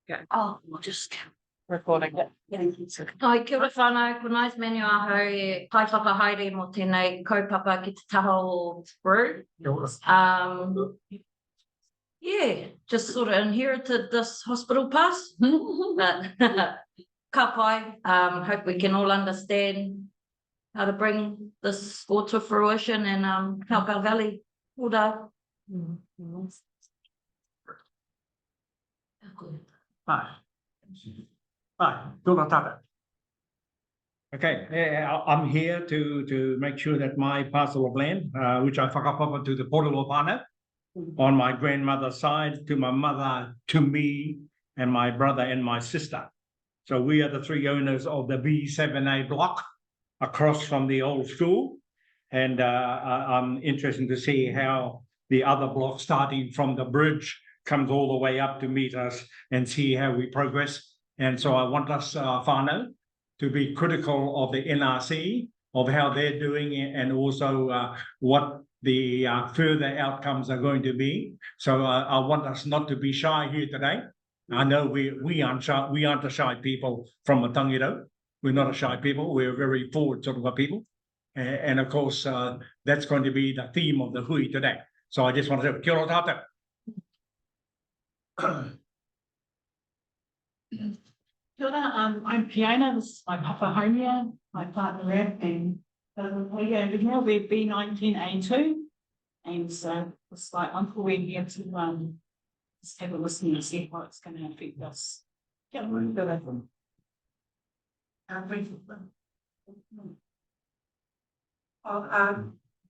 Okay. Oh, we'll just Recording it. Ai, kia ora whānau, ko nais menu aho e kai whakahaere mo tēnei kaupapa ki te taha o Brew. Yeah, just sort of inherited this hospital pass, but ka pai, hope we can all understand how to bring this sport to fruition and help our valley. Ora. Hi. Hi, Tōna tata. Okay, I'm here to make sure that my parcel of land, which I whakapapa to the Portalo Pana, on my grandmother's side, to my mother, to me, and my brother and my sister. So we are the three owners of the B7A block across from the old school. And I'm interested to see how the other block, starting from the bridge, comes all the way up to meet us and see how we progress. And so I want us, whānau, to be critical of the NRC, of how they're doing it, and also what the further outcomes are going to be. So I want us not to be shy here today. I know we aren't shy, we aren't a shy people from Matangirau. We're not a shy people, we're a very forward sort of a people. And of course, that's going to be the theme of the hui today. So I just want to say, kia ora tātou. Kia ora, I'm Fiona, this is my papa home here, my partner Rab, and we're B19A2, and so it's like Uncle we're here to just have a listen and see how it's going to affect us. Kia ora.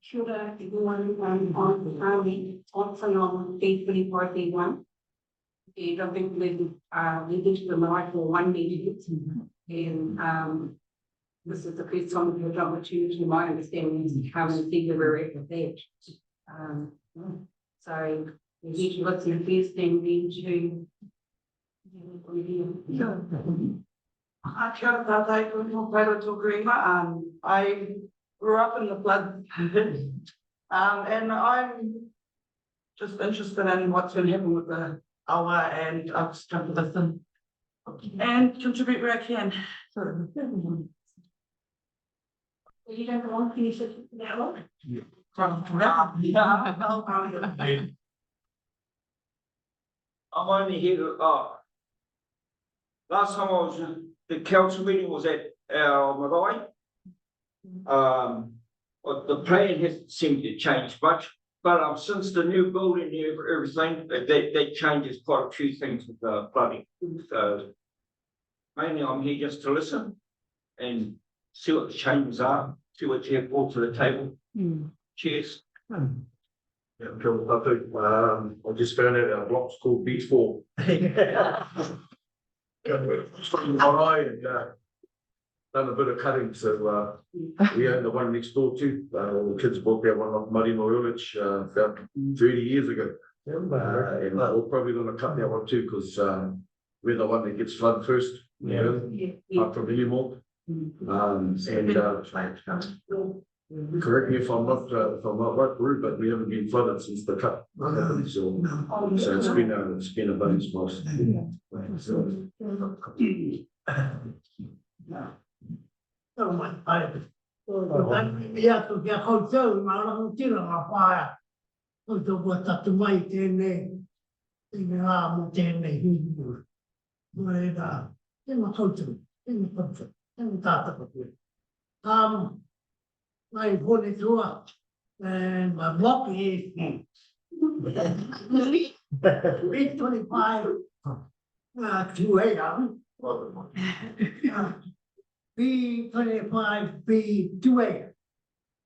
Kia ora, everyone, I'm on B24, B1. And I've been we did the miracle 1 meeting, and this is the first time we've had opportunity. My understanding is to come and see the we're at that. So we need to listen first and then to. I grew up in the flood, and I'm just interested in what's going to happen with the awa, and I'll just try to listen and contribute where I can. You don't want to finish it that long? I'm only here, last time I was, the council meeting was at our marae. But the plan hasn't seemed to change much, but since the new building and everything, that changes quite a few things with the flooding. So mainly I'm here just to listen and see what the changes are, see what you have brought to the table. Cheers. Yeah, I just found out our block's called B4. From Marae and done a bit of cutting, so we own the one next door too. The kids bought that one off Marino Village about 30 years ago. And we're probably going to cut that one too, because we're the one that gets flood first, you know, up from Illimore. Correct me if I'm not right, Brew, but we haven't been flooded since the cut happened, so it's been a bonus for us. My 42 and my block is B25 to 8 B25 B28.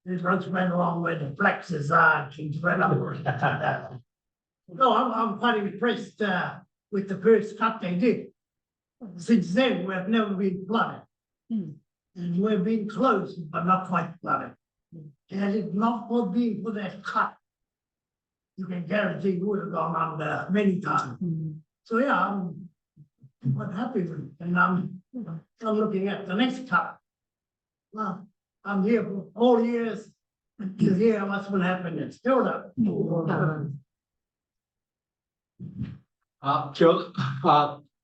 It runs right along where the flexes are. It's right up. No, I'm quite impressed with the first cut they did. Since then, we've never been flooded. And we've been close, but not quite flooded. And if not for being for that cut, you can guarantee we would have gone under many times. So yeah, I'm quite happy with it. And I'm looking at the next cut. Well, I'm here for 4 years to hear what's going to happen. It's still not.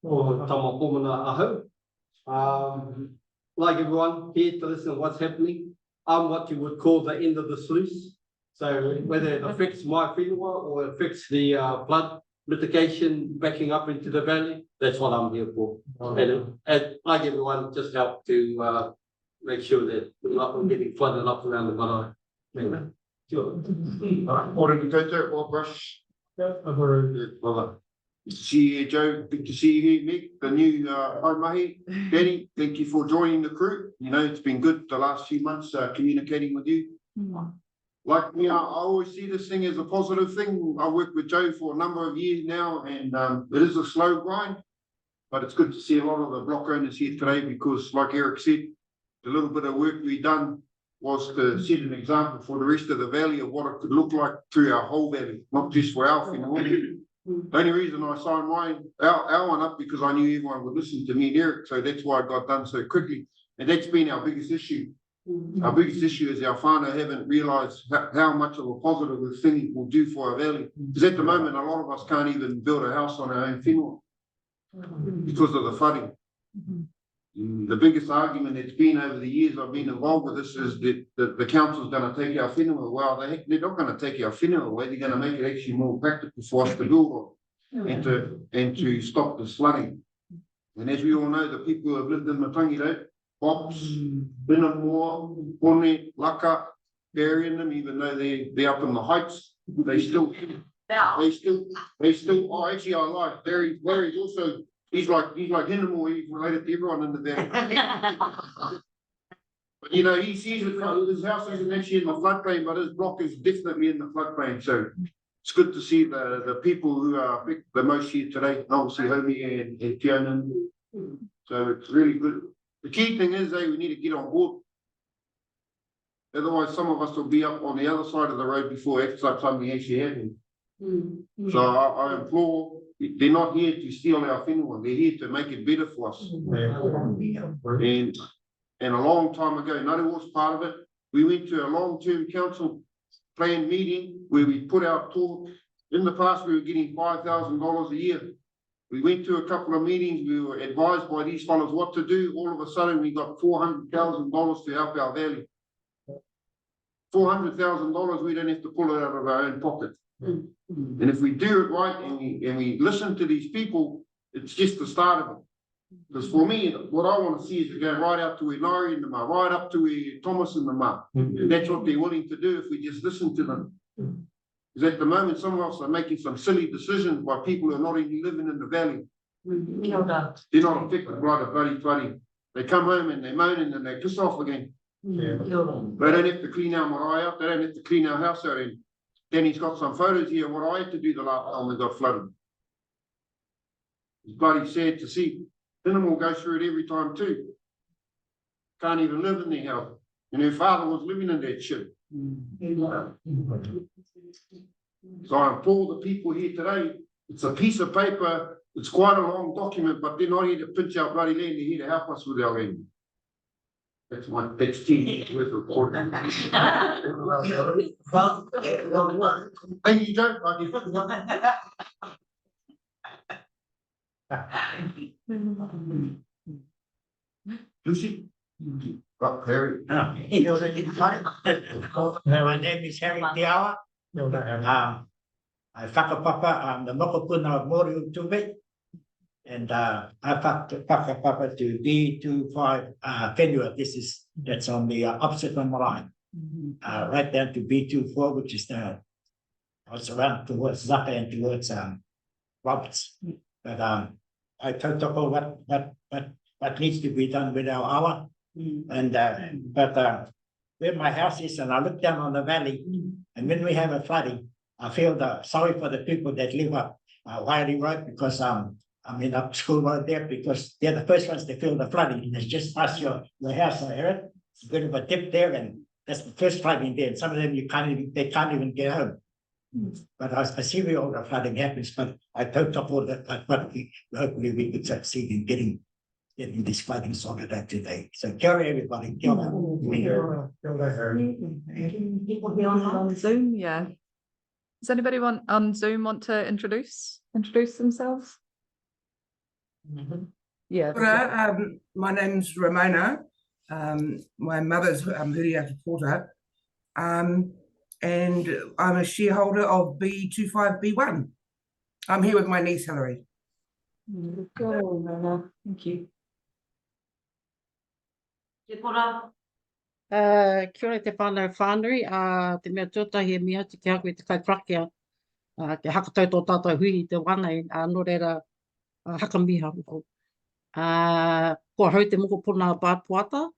or Tamakomana Aho. Like everyone here to listen to what's happening, I'm what you would call the end of the sluice. So whether it affects my whenua or affects the flood mitigation backing up into the valley, that's what I'm here for. And like everyone, just help to make sure that we're not getting flooded up around the marae. Anyway, sure. Morning, Koto, Bob Rush. Well, see you here, Joe. Good to see you here, Nick, the new Haimahi. Danny, thank you for joining the crew. You know, it's been good the last few months communicating with you. Like me, I always see this thing as a positive thing. I worked with Joe for a number of years now, and it is a slow grind, but it's good to see a lot of the block owners here today because, like Eric said, the little bit of work we done was to set an example for the rest of the valley of what it could look like through our whole valley, not just for our whenua. The only reason I signed our one up because I knew everyone would listen to me and Eric, so that's why it got done so quickly. And that's been our biggest issue. Our biggest issue is our whānau haven't realised how much of a positive this thing will do for our valley. Because at the moment, a lot of us can't even build a house on our own whenua because of the flooding. The biggest argument that's been over the years I've been involved with this is that the council's going to take our whenua. Well, they're not going to take our whenua away. They're going to make it actually more practical for us to build on and to stop this flooding. And as we all know, the people who have lived in Matangirau, Pops, Binamore, Pone, Laka, burying them, even though they're up in the heights, they still, oh, actually I like Larry's also, he's like Hinamore, he's related to everyone in the valley. But you know, he sees it, his house isn't actually in the floodplain, but his block is definitely in the floodplain, so it's good to see the people who are the most here today, obviously Homie and Fiona, so it's really good. The key thing is, we need to get on board. Otherwise, some of us will be up on the other side of the road before something actually happens. So I implore, they're not here to steal our whenua, they're here to make it better for us. And a long time ago, Ngāti was part of it, we went to a long-term council plan meeting where we put our talk. In the past, we were getting $5,000 a year. We went to a couple of meetings, we were advised by these fellows what to do. All of a sudden, we got $400,000 to help our valley. $400,000, we don't have to pull it out of our own pocket. And if we do it right and we listen to these people, it's just the start of it. Because for me, what I want to see is to go right out to where Nari and the Ma, right up to where Thomas and the Ma. And that's what they're willing to do if we just listen to them. Because at the moment, some of us are making some silly decisions by people who are not even living in the valley. They're not affected by the bloody flooding. They come home and they moan and then they piss off again. They don't have to clean our marae out. They don't have to clean our house out. And then he's got some photos here of what I had to do the last time we got flooded. It's bloody sad to see. Animal goes through it every time too. Can't even live in their house. And her father was living in that shit. So I implore the people here today, it's a piece of paper, it's quite a long document, but they're not here to pinch our bloody land, they're here to help us with our land. That's 10 years worth of recording. Thank you, Joe. Lucy? Harry. My name is Harry Tiawa. I whakapapa the mokopuna of Moriu Tuve. And I whakapapa to B25 whenua. That's on the opposite on the line. Right down to B24, which is what's around towards Zaka and towards Roberts. But I talked about what needs to be done with our hour. And but where my house is, and I look down on the valley, and when we have a flooding, I feel sorry for the people that live up Waiari Road, because I'm in up school road there, because they're the first ones to feel the flooding, and it's just past your house. I hear it. It's a bit of a dip there, and that's the first flooding there. And some of them they can't even get home. But I see where all the flooding happens, but I don't talk all that, but hopefully we could succeed in getting this flooding sorted out today. So carry everybody. People on Zoom, yeah. Does anybody on Zoom want to introduce themselves? Yeah. My name's Ramona. My mother's Huria Porter. And I'm a shareholder of B25B1. I'm here with my niece Hillary. Thank you. Te pora. Kia ora te whānau whānui, te mea tuatahi e mea te kia koe te kaiparakia, ke hakatau tō tātou hui i te wana no reira hakamiha moko. Kua hau te moko puna pāpuata,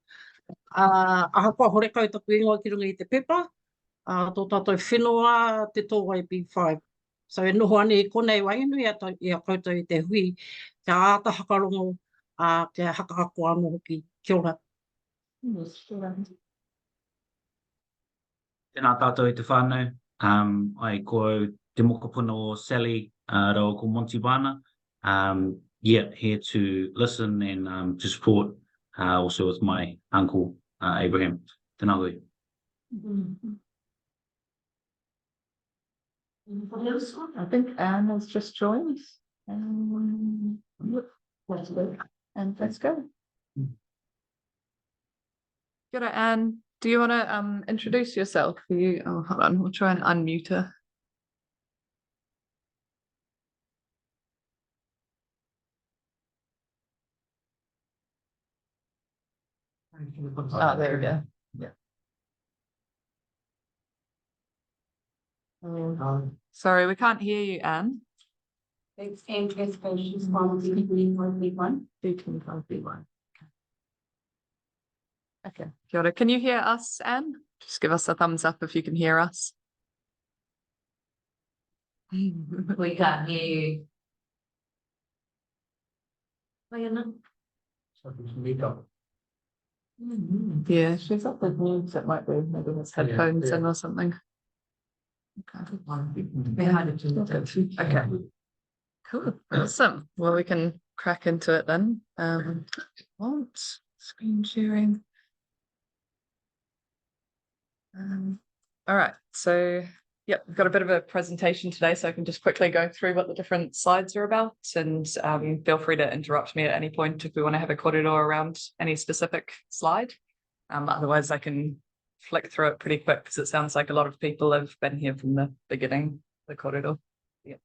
aha kua horekau taku ingoa ki runga i te pepa, tō tātou whenua te tōwai B5. So e noho ane i konei wainui i a koutou i te hui, kia āta hakarongo, kia hakaako anō hoki. Kia ora. Tēnā tātou i te whānau, ai ko te mokopuna o Sally, rau ko Montibana. Yeah, here to listen and to support, also with my uncle, Abraham. Tēnā koe. Anybody else? I think Anne has just joined. Let's go. And let's go. Kia ora, Anne. Do you want to introduce yourself? Oh, hold on. We'll try and unmute her. There we go. Yeah. Sorry, we can't hear you, Anne. It's anticipation from B25B1. B25B1. Okay. Kia ora. Can you hear us, Anne? Just give us a thumbs up if you can hear us. We can't hear you. Yeah, she's up with mute. It might be maybe his headphones in or something. Okay. Cool. Awesome. Well, we can crack into it then. What? Screen sharing. All right. So, yep, we've got a bit of a presentation today, so I can just quickly go through what the different slides are about, and feel free to interrupt me at any point if we want to have a corridor around any specific slide. Otherwise, I can flick through it pretty quick because it sounds like a lot of people have been here from the beginning, the corridor. Yeah.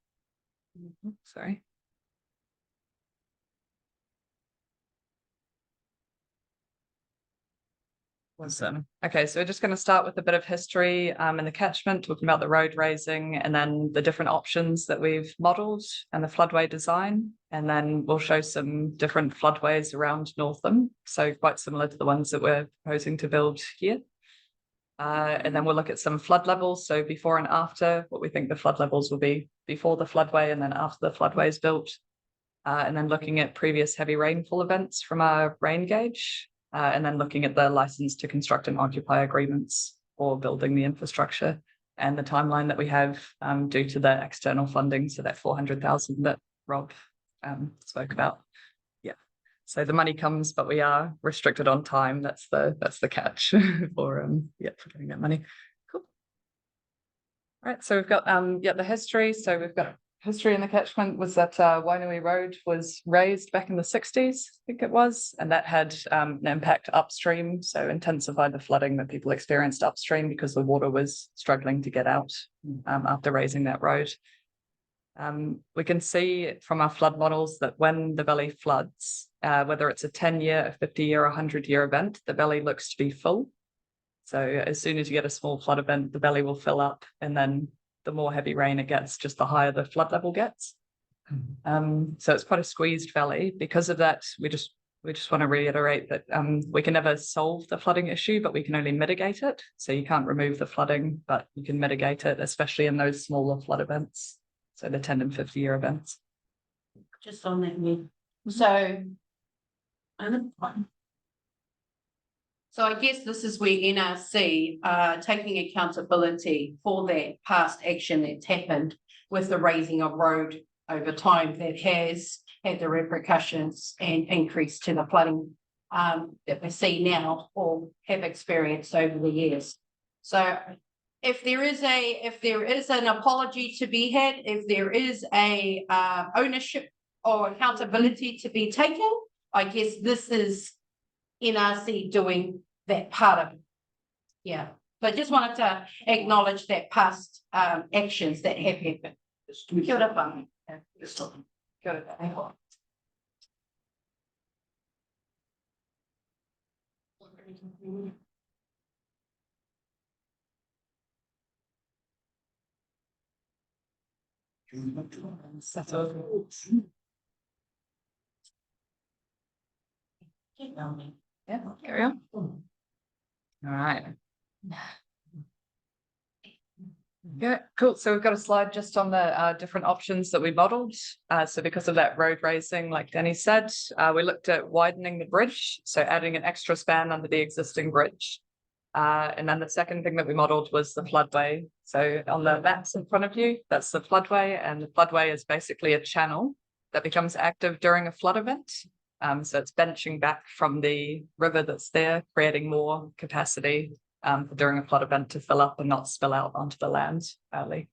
Sorry. Awesome. Okay, so we're just going to start with a bit of history in the catchment, talking about the road raising and then the different options that we've modelled and the floodway design. And then we'll show some different floodways around Northam, so quite similar to the ones that we're proposing to build here. And then we'll look at some flood levels, so before and after, what we think the flood levels will be before the floodway and then after the floodway is built. And then looking at previous heavy rainfall events from our rain gauge. And then looking at the license to construct and occupy agreements for building the infrastructure and the timeline that we have due to the external funding, so that 400,000 that Rob spoke about. Yeah, so the money comes, but we are restricted on time. That's the catch for getting that money. Cool. All right, so we've got the history. So we've got history in the catchment was that Wainui Road was raised back in the 60s, I think it was, and that had an impact upstream, so intensified the flooding that people experienced upstream because the water was struggling to get out after raising that road. We can see from our flood models that when the valley floods, whether it's a 10-year, a 50-year, or 100-year event, the valley looks to be full. So as soon as you get a small flood event, the valley will fill up, and then the more heavy rain it gets, just the higher the flood level gets. So it's quite a squeezed valley. Because of that, we just want to reiterate that we can never solve the flooding issue, but we can only mitigate it. So you can't remove the flooding, but you can mitigate it, especially in those smaller flood events. So the 10 and 50-year events. Just on that, so I guess this is where NRC are taking accountability for that past action that's happened with the raising of road over time that has had the repercussions and increase to the flooding that we see now or have experienced over the years. So if there is an apology to be had, if there is a ownership or accountability to be taken. I guess this is NRC doing that part of it. Yeah, but I just wanted to acknowledge that past actions that have happened. Kia ora whānau. Kia ora. Settle. Yeah, carry on. All right. Yeah, cool. So we've got a slide just on the different options that we modeled. So because of that road raising, like Danny said, we looked at widening the bridge, so adding an extra span under the existing bridge. And then the second thing that we modeled was the floodway. So on the maps in front of you, that's the floodway, and the floodway is basically a channel that becomes active during a flood event. So it's benching back from the river that's there, creating more capacity during a flood event to fill up and not spill out onto the land early.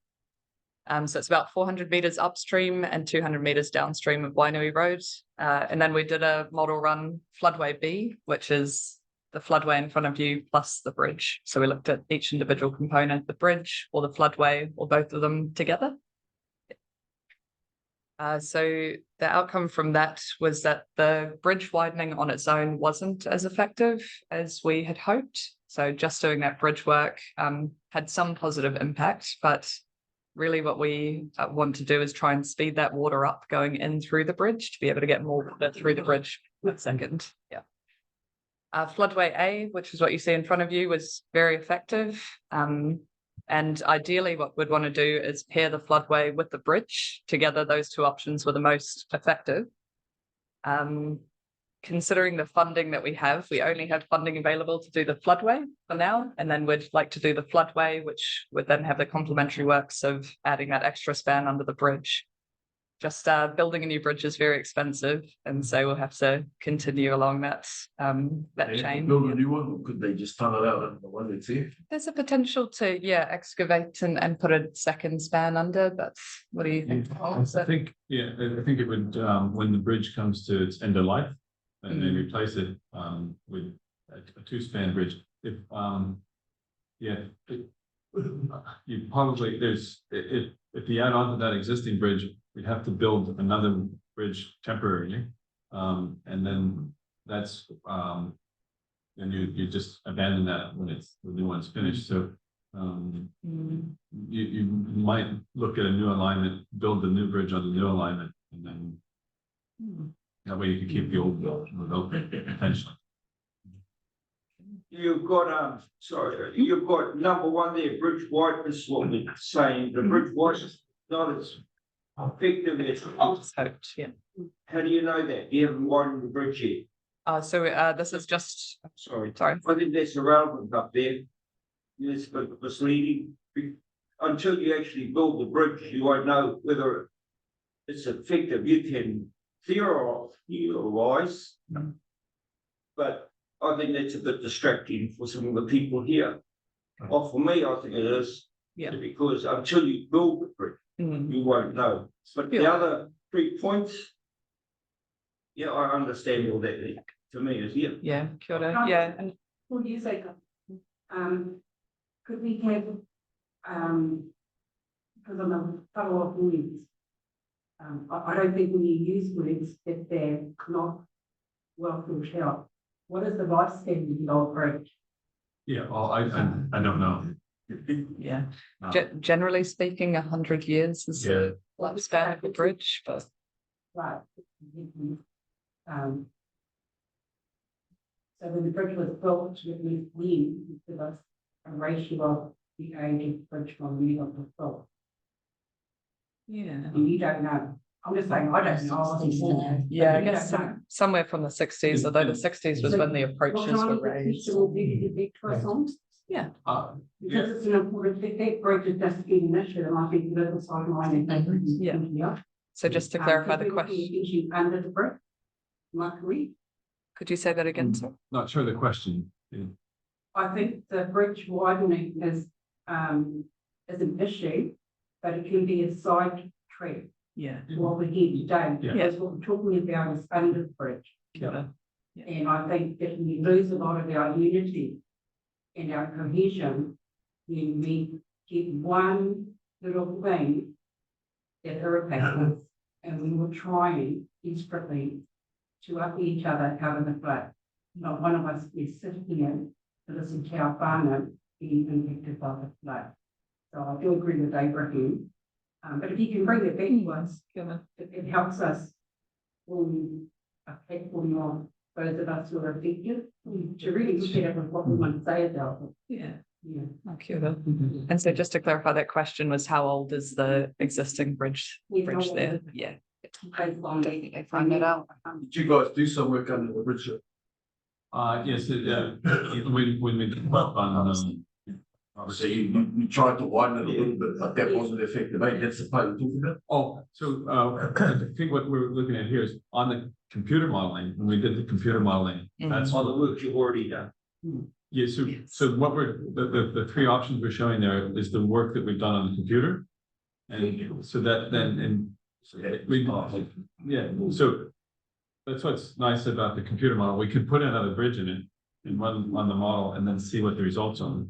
So it's about 400 meters upstream and 200 meters downstream of Wainui Road. And then we did a model run floodway B, which is the floodway in front of you plus the bridge. So we looked at each individual component, the bridge or the floodway or both of them together. So the outcome from that was that the bridge widening on its own wasn't as effective as we had hoped. So just doing that bridge work had some positive impact, but really what we want to do is try and speed that water up going in through the bridge to be able to get more water through the bridge per second. Yeah. Floodway A, which is what you see in front of you, was very effective. And ideally what we'd want to do is pair the floodway with the bridge. Together, those two options were the most effective. Considering the funding that we have, we only have funding available to do the floodway for now. And then we'd like to do the floodway, which would then have the complementary works of adding that extra span under the bridge. Just building a new bridge is very expensive, and so we'll have to continue along that chain. Build a new one, or could they just tunnel out in the one that's here? There's a potential to excavate and put a second span under, but what do you think? I think it would when the bridge comes to its end of life and they replace it with a two-span bridge. If you probably if you add on to that existing bridge, we'd have to build another bridge temporarily, and then that's then you just abandon that when the new one's finished. So you might look at a new alignment, build the new bridge on the new alignment, and then that way you can keep the old open potentially. You've got you've got number one there, bridge wide. This is what we're saying. The bridge wide is not as effective as hoped. Yeah. How do you know that? You haven't widened the bridge yet. So this is just sorry. I think that's irrelevant up there. It's a bit misleading. Until you actually build the bridge, you won't know whether it's effective. You can theorize, but I think that's a bit distracting for some of the people here. Well, for me, I think it is. Yeah. Because until you build the bridge, you won't know. But the other 3 points, I understand all that. To me, is yeah, kia ora. Yeah, and What do you say? Could we have because I'm a fellow of words. I don't think we use words if they're not well thought out. What is the lifespan of the old bridge? Yeah, well, I don't know. Yeah, generally speaking, 100 years is the lifespan of the bridge, but right. So when the bridge was built, we give us a ratio of the age of the bridge from when it was built. Yeah, And you don't know. I'm just saying, I don't know. Yeah, I guess somewhere from the 60s, although the 60s was when the approaches were raised. Yeah. Because it's an important, that bridge is just getting an issue, and I think the other sideline is. Yeah. So just to clarify the question. Under the bridge, am I correct? Could you say that again, sir? Not sure the question. I think the bridge widening is an issue, but it can be a side track Yeah. what we're here today, Yeah. because what we're talking about is under the bridge. Yeah. And I think if we lose a lot of our unity and our cohesion, then we get one little thing that irritates us, and we were trying desperately to up each other out of the flood. Not one of us is sitting here to listen to our whānau being impacted by the flood. So I do agree with Abraham. But if you can bring it back to us, it helps us when a platform of those of us who are affected to really look at it with what we want to say about it. Yeah. Yeah. Okay. And so just to clarify, that question was how old is the existing bridge there? Yeah. Based on Definitely find that out. Did you guys do some work under the bridge? Yes, when we did work on, So you tried to widen it a little bit, but that wasn't effective, eh? That's the part you're talking about? I think what we're looking at here is on the computer modeling, when we did the computer modeling, that's On the work you've already done. yeah, so what the three options we're showing there is the work that we've done on the computer. And so that then, and so that's what's nice about the computer model. We could put another bridge in it and run on the model and then see what the results are.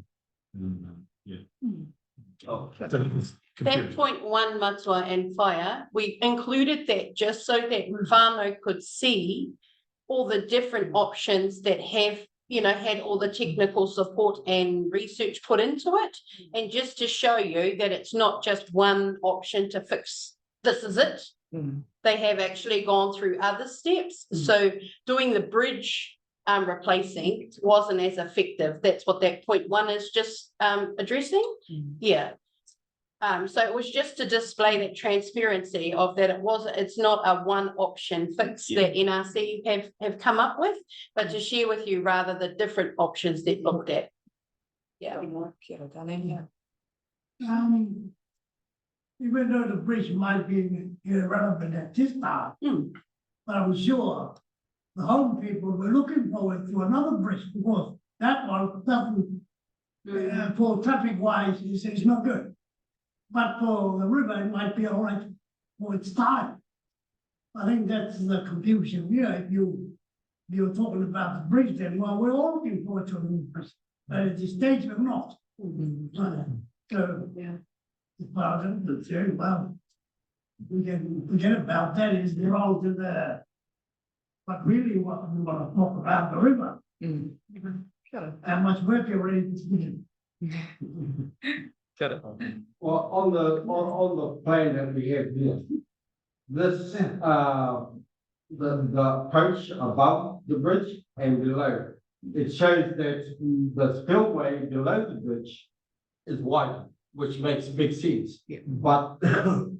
Oh, That 0.1 matua and fire, we included that just so that whānau could see all the different options that have, had all the technical support and research put into it. And just to show you that it's not just one option to fix, this is it. They have actually gone through other steps. So doing the bridge replacing wasn't as effective. That's what that 0.1 is just addressing. Yeah. So it was just to display that transparency of that it's not a one option fix that NRC have come up with, but to share with you rather the different options they've looked at. Yeah. Even though the bridge might be irrelevant at this time, but I'm sure the home people were looking forward to another bridge because that one doesn't, for traffic wise, is not good. But for the river, it might be all right for its time. I think that's the confusion here. If you're talking about the bridge, then well, we're all looking forward to a new bridge, but at this stage we're not. So the part of the very well, we can forget about that is belong to the. But really, what we want to talk about the river. How much work you're ready to do. Got it. Well, on the plan that we have here, this the approach above the bridge and below, it shows that the spillway below the bridge is wide, which makes big sense. But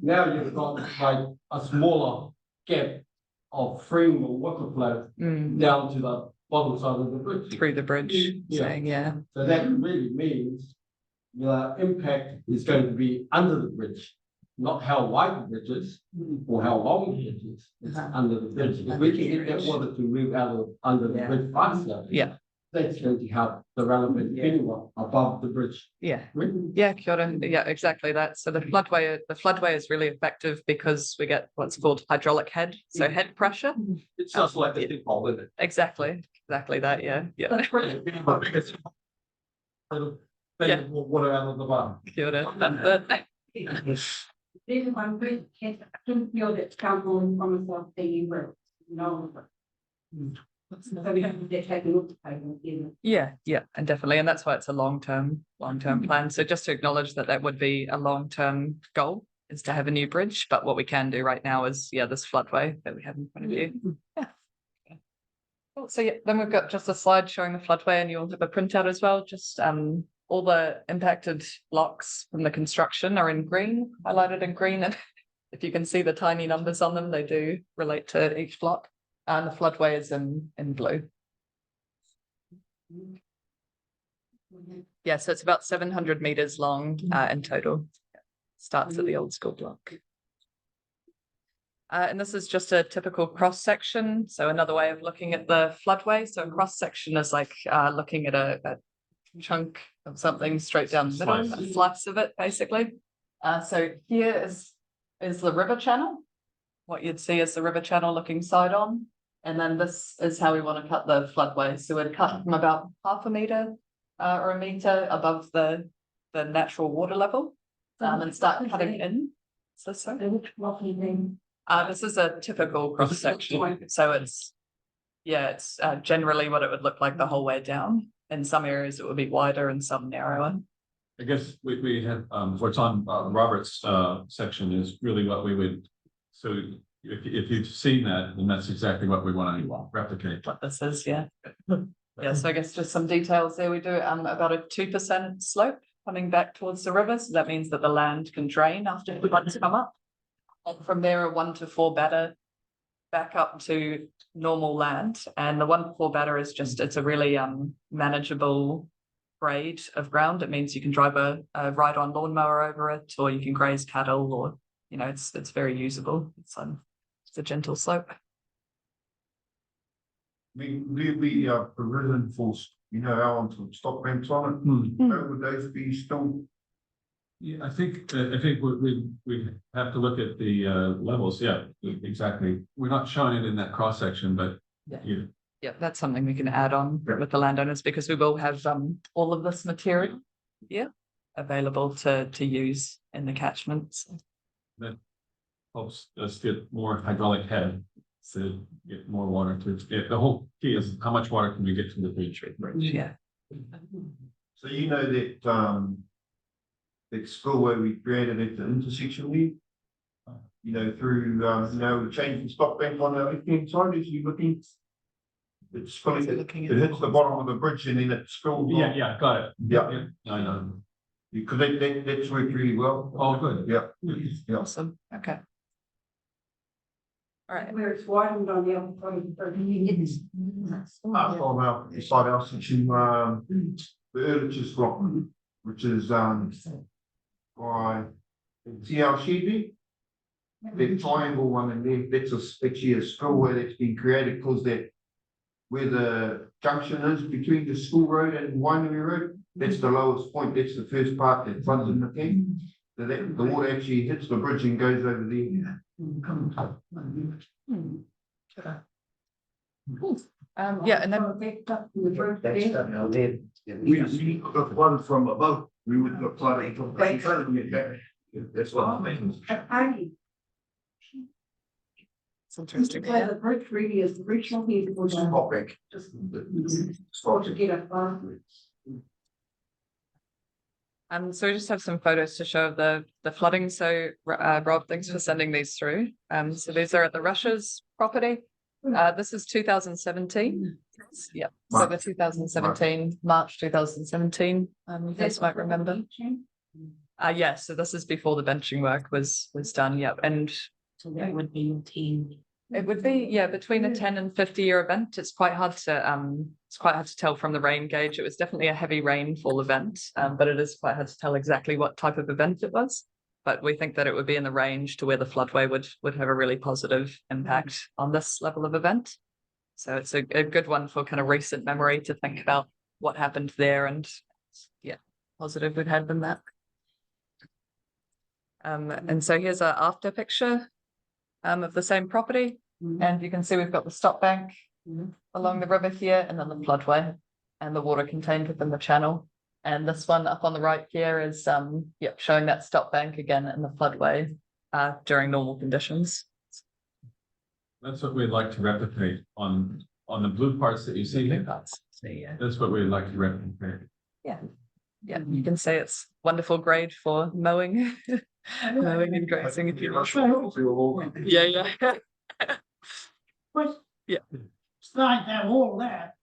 now you've got like a smaller gap of freeing the water flow down to the bottom side of the bridge. Through the bridge, saying, So that really means the impact is going to be under the bridge, not how wide the bridge is or how long the bridge is. It's under the bridge. If we can get that water to move out of under the bridge faster, that's going to help the relevant anyone above the bridge. Kia ora. Yeah, exactly that. So the floodway is really effective because we get what's called hydraulic head, so head pressure. It's just like the big hole, isn't it? Exactly that. Yeah. Water out of the bottom. Kia ora. There's one bridge, I don't feel that's come on from us of the river. No. So we have to take a look at it. Yeah, and definitely, and that's why it's a long-term plan. So just to acknowledge that would be a long-term goal is to have a new bridge, but what we can do right now is this floodway that we have in front of you. Cool. So then we've got just a slide showing the floodway, and you'll have a printout as well. Just all the impacted blocks from the construction are in green, highlighted in green, and if you can see the tiny numbers on them, they do relate to each block. And the floodway is in blue. Yeah, so it's about 700 meters long in total. Starts at the old school block. And this is just a typical cross section. So another way of looking at the floodway. So a cross section is like looking at a chunk of something straight down the middle, a slice of it, basically. So here is is the river channel. What you'd see is the river channel looking side on. And then this is how we want to cut the floodway. So we'd cut from about 0.5 meter or 1 meter above the natural water level and start cutting in. So, this is a typical cross section. So it's generally what it would look like the whole way down. In some areas it would be wider and some narrower. I guess we have, what's on Robert's section is really what we would, so if you've seen that, then that's exactly what we want to replicate. What this is, yeah. Yeah, so I guess just some details there. We do about a 2% slope coming back towards the river. So that means that the land can drain after the floods come up. And from there, a 1 to 4 batter back up to normal land. And the 1 to 4 batter is just, it's a really manageable grade of ground. It means you can drive a ride-on lawnmower over it, or you can graze cattle, or, you know, it's very usable. It's a gentle slope. We provision for, our stock banks on it. How would those be still? Yeah, I think we have to look at the levels. Yeah, exactly. We're not showing it in that cross section, but yeah, that's something we can add on with the landowners, because we will have all of this material available to use in the catchments. That helps us get more hydraulic head to get more water to it. The whole key is how much water can we get to the bridge? Yeah. So that that school where we created at the intersection there, through changing stop bank on the left-hand side as you looking. It's fully, it hits the bottom of the bridge and then it spills. Yeah, got it. Yeah. I know. Because that's worked really well. Oh, good. Yeah. Awesome. Okay. All right. Where it's widened on the other side. From our side our section, the Earlich's Rock, which is by TLCD. The triangle one in there, that's actually a school that's been created because that where the junction is between the school road and Winery Road, that's the lowest point, that's the first part that floods in the tank. So that the water actually hits the bridge and goes over there. And then We got flooded from above, we would get flooded from the that's what I mean. it's interesting. The bridge really is the bridge not here to go down. Stop back. Just start to get up. So we just have some photos to show the flooding. So Rob, thanks for sending these through. So these are at the Russia's property. This is 2017. Yeah. So the 2017, March 2017. You guys might remember. Yeah, so this is before the benching work was done. Yep. And So that would be 10. it would be, between a 10 and 50-year event. It's quite hard to tell from the rain gauge. It was definitely a heavy rainfall event, but it is quite hard to tell exactly what type of event it was. But we think that it would be in the range to where the floodway would have a really positive impact on this level of event. So it's a good one for kind of recent memory to think about what happened there, and positive we'd had than that. And so here's our after picture of the same property. And you can see we've got the stop bank along the river here, and then the floodway and the water contained within the channel. And this one up on the right here is showing that stop bank again in the floodway during normal conditions. That's what we'd like to replicate on the blue parts that you see here. That's what we'd like to replicate. Yeah, you can say it's wonderful grade for mowing, mowing and grazing if you want. Yeah. But Yeah. it's like that, all that,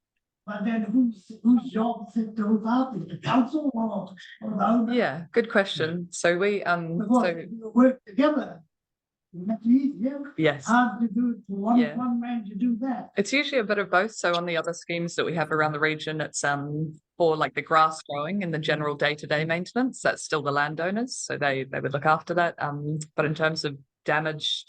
but then whose job is it to look after, the council or the owner? Yeah, good question. So we Because you work together. That's easier. yes. Hard to do it for one man to do that. It's usually a bit of both. So on the other schemes that we have around the region, it's for like the grass growing and the general day-to-day maintenance, that's still the landowners. So they would look after that. But in terms of damage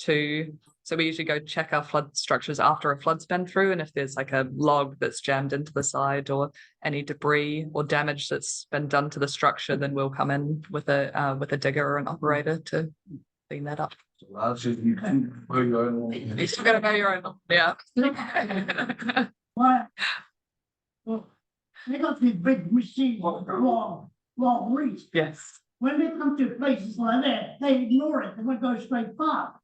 so we usually go check our flood structures after a flood's been through, and if there's like a log that's jammed into the side or any debris or damage that's been done to the structure, then we'll come in with a digger or an operator to clean that up. You can mow your own lawn. You still gotta mow your own, yeah. Why? Well, they got these big machines, long reach. Yes. When they come to places like that, they ignore it, they go straight far.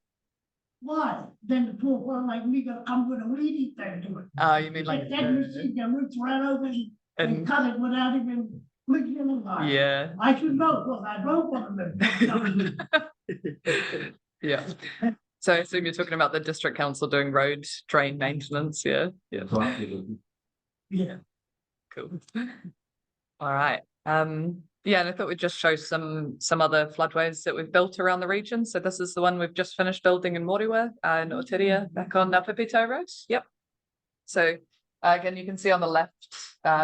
Why? Then the poor one like me gonna come with a weed eater to it. Oh, you mean like That machine can reach right over and cut it without even looking in the eye. yeah. I should know, because I drove one of them. Yeah. So I assume you're talking about the district council doing road drain maintenance, yeah? Yeah. Yeah. Cool. All right. Yeah, and I thought we'd just show some other floodways that we've built around the region. So this is the one we've just finished building in Moriwa, in Otiria, back on Napapito Road. Yep. So again, you can see on the left,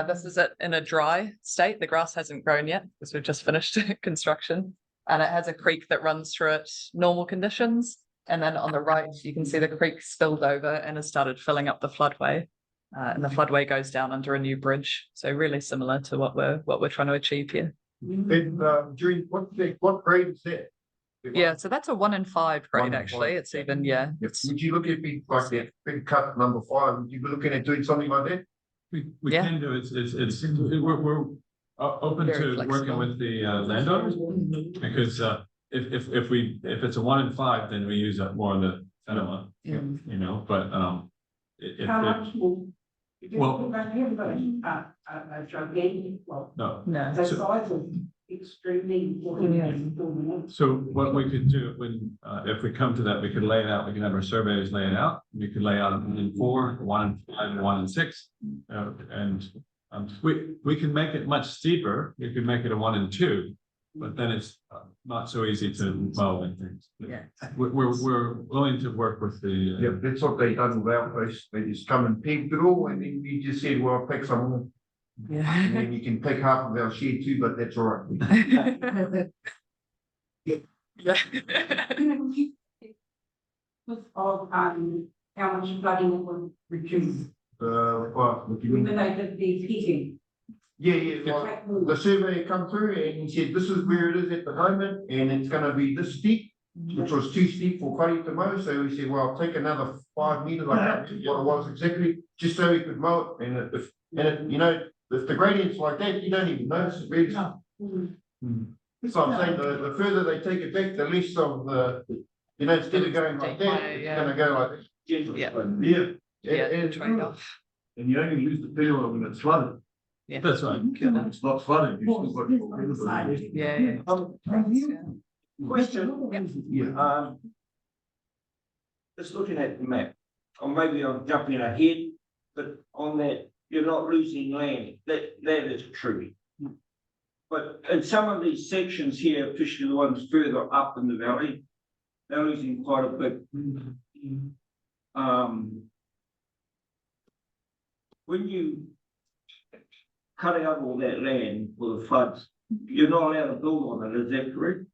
this is it in a dry state. The grass hasn't grown yet because we've just finished construction. And it has a creek that runs through it, normal conditions. And then on the right, you can see the creek spilled over and has started filling up the floodway. And the floodway goes down under a new bridge. So really similar to what we're trying to achieve here. And during what grade is that? Yeah, so that's a 1 in 5 grade 1 in actually. 5. It's even, yeah. It's, Would you look at big like that big cut number 5? Would you be looking at doing something like that? We Yeah. can do it. We're open Very to flexible. working with the landowners because if it's a 1 in 5, then we use up more of the enema, Mm. you know, but if How much more? Well- A gigantic, well, no. no. the So- size of extremely. So what we could do when, if we come to that, we could lay it out, we can have our surveyors lay it out. We could lay out a 1 in 4, 1 in 5, and 1 in 6. And we can make it much steeper. We could make it a 1 in 2, but then it's not so easy to mow and things. Yeah. We're willing to work with the. Yeah, that's what they done with our place. They just come and pegged it all, and then we just said, well, pick some more. And Yeah. then you can pick half of our shed too, but that's all right. Yeah. Of, how much flooding it will reduce, What do you when mean? they did the heating. Yeah, like the survey come through and he said, this is where it is at the moment, and it's gonna be this steep, which was too steep for Whare to mow, so we said, well, take another 5 meters, like that, what it was exactly, just so we could mow it, and if, you know, if the gradient's like that, you don't even notice it really. So I'm saying, the further they take it back, the less of the, you know, instead of going like that, it's gonna go like this. Yeah. Yeah. Yeah, trade-off. And you only lose the pillar when it's flooded. Yeah. That's right. It's not flooded, you still got your Yeah. Question. Yeah. Just looking at the map, or maybe I'm jumping ahead, but on that, you're not losing land, that is true. But in some of these sections here, especially the ones further up in the valley, they're losing quite a bit. When you cut out all that land for the floods, you're not allowed to build on it, is that correct?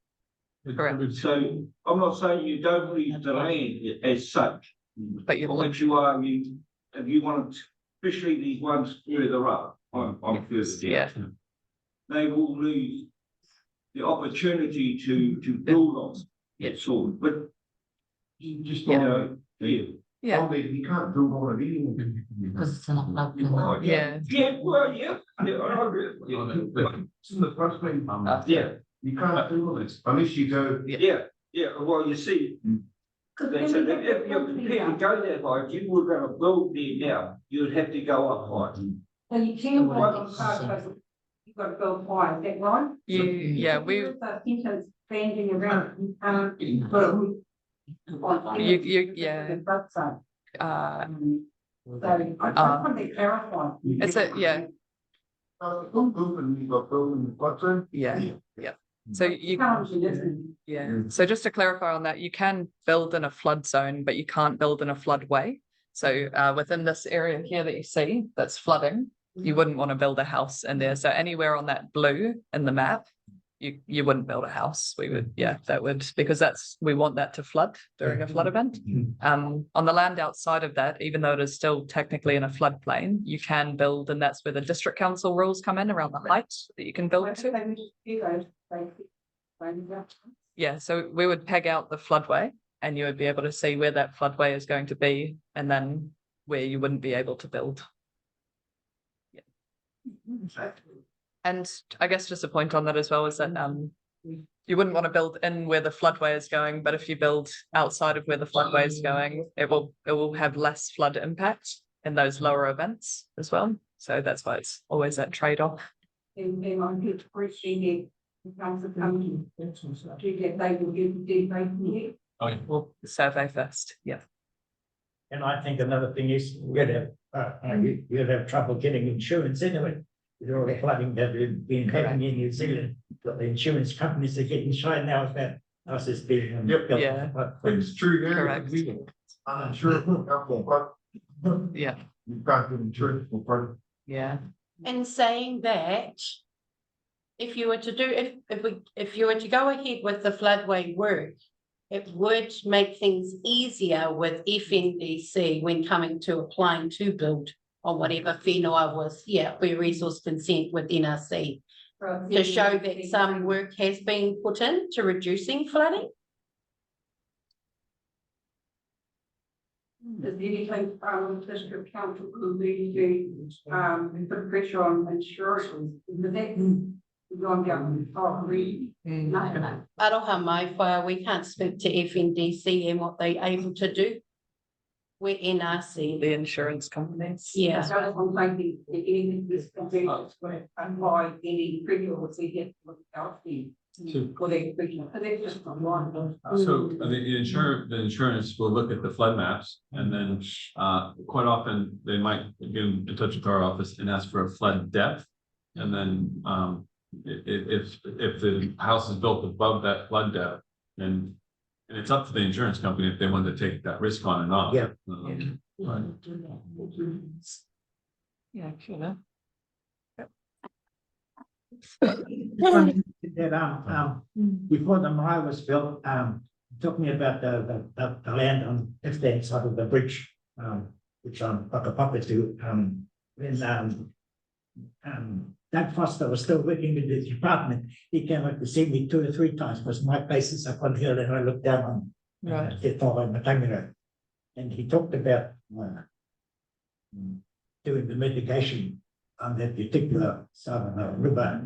Correct. So I'm not saying you don't lose the land as such. But you What you are, if you want, especially these ones further up, I'm further Yeah. down. They will lose the opportunity to build on. That's all, but You just, Yeah. yeah. Yeah. Oh, you can't build on it anymore. Yeah. Yeah, well, yeah. Yeah, I agree. It's the first thing, Yeah, you can't do all this unless you go. yeah, well, you see. They said if you're prepared to go that high, if you were gonna build there now, you would have to go up high. So you can build on cars, you've got to build high, is that right? Yeah, we, If there's a sentence banding around, you can't build. yeah. So, uh, I just want to clarify. it's a, yeah, Open, you've got building, what's in? yeah. So you, Challenging, isn't it? yeah, so just to clarify on that, you can build in a flood zone, but you can't build in a floodway. So within this area here that you see, that's flooding, you wouldn't want to build a house in there. So anywhere on that blue in the map, you wouldn't build a house. We would, yeah, that would, because we want that to flood during a flood event. On the land outside of that, even though it is still technically in a floodplain, you can build, and that's where the district council rules come in around the height that you can build to. Yeah, so we would peg out the floodway and you would be able to see where that floodway is going to be and then where you wouldn't be able to build. And I guess just a point on that as well is that you wouldn't want to build in where the floodway is going, but if you build outside of where the floodway is going, it will have less flood impact in those lower events as well. So that's why it's always that trade-off. And on his first thing, it comes to come to get they will give the right. Oh, yeah. We'll survey first. Yeah. And I think another thing is you'd have trouble getting insurance anyway. With all the flooding that we've been having in New Zealand, but the insurance companies are getting shy now about us as being. Yeah. It's true there. Correct. Uninsured, Yeah. you can't get insurance for part. Yeah. In saying that, if you were to do, if you were to go ahead with the floodway work, it would make things easier with FNDC when coming to applying to build on whatever whenua was, where resource consent with NRC. To show that some work has been put in to reducing flooding. Does anything, district council could be to, put pressure on insurance, the next, going down, really? No. Aroha mai whai, we can't speak to FNDC and what they're able to do. We're NRC. The insurance companies. Yeah. So I'm thinking, anything this convention, and why any previous we get with healthy. For the, because they're just online. So the insurance will look at the flood maps and then quite often they might get in touch with our office and ask for a flood depth. And then if the house is built above that flood depth, then and it's up to the insurance company if they want to take that risk on or not. Yeah. Right. Yeah, sure. That before the marae was built, took me about the land on left-hand side of the bridge, which I'm Whakapapa to, when Doug Foster was still working with the department, he came up to see me 2 or 3 times because my place is up on hill and I looked down on Te Whawa Matangirau. And he talked about doing the mitigation on that particular side of the river.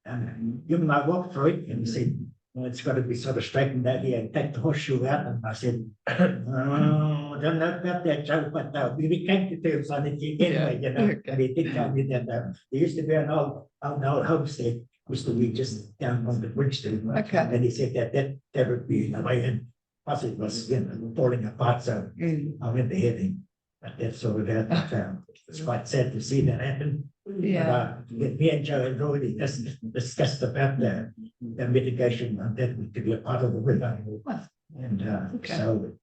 And you and I walked through it and he said, well, it's got to be sort of straightened out here and take the horseshoe out. And I said, oh, I don't know about that, Joe, but we came to terms on it anyway, you know. And he did tell me that there used to be an old homestead, used to be just down on the bridge there. Okay. And he said that would be the way, and plus it was, you know, falling apart, so I went to heading. But that's sort of out. It's quite sad to see that happen. Yeah. But, me and Joe had already discussed about the mitigation on that particular part of the river. And so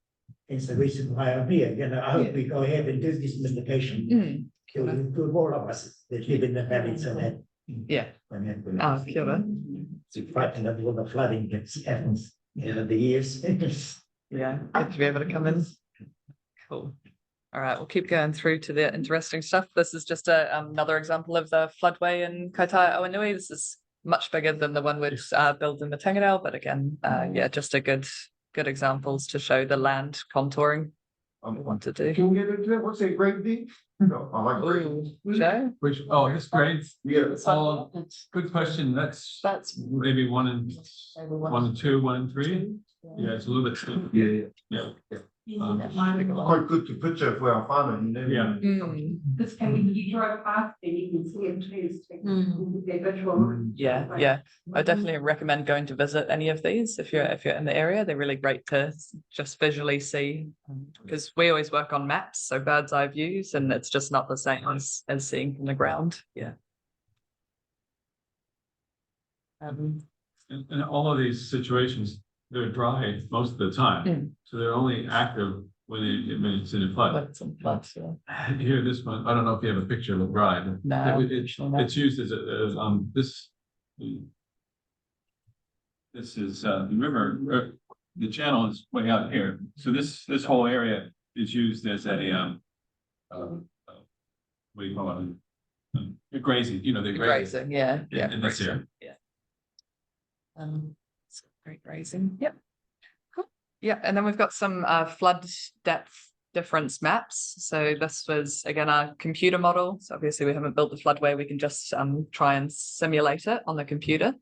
it's the reason why I'm here. You know, I hope we go ahead and do this mitigation. To all of us that live in the valley, so that. Yeah. Kia ora. To fight another all the flooding that happens in the years. Yeah, good to be able to come in. Cool. All right, we'll keep going through to the interesting stuff. This is just another example of the floodway in Kaitaia Awanui. This is much bigger than the one we'd built in Matangirau, but again, yeah, just a good examples to show the land contouring we want to do. Can we get into that? What's that grade D? No, I like grade. Joe? Which, this grades? Yeah. Good question. That's maybe 1 and 2, 1 and 3. Yeah, it's a little bit steep. Yeah. Quite good to picture for our farmer, you know. Yeah. This can be, you drive past and you can see it too. They're visual. Yeah. I definitely recommend going to visit any of these if you're in the area. They're really great to just visually see, because we always work on maps, so bird's eye views, and it's just not the same as seeing from the ground. Yeah. In all of these situations, they're dry most of the time, so they're only active when it's in a flood. Here, this one, I don't know if you have a picture of the dry. No, it's used as this. This is remember the channel is way out here, so this whole area is used as a what do you call it? Grazing, you know, the grazing, yeah. in this area. Yeah. Great grazing, yep. Cool. Yeah, and then we've got some flood depth difference maps. So this was again our computer model. So obviously we haven't built the floodway, we can just try and simulate it on the computer.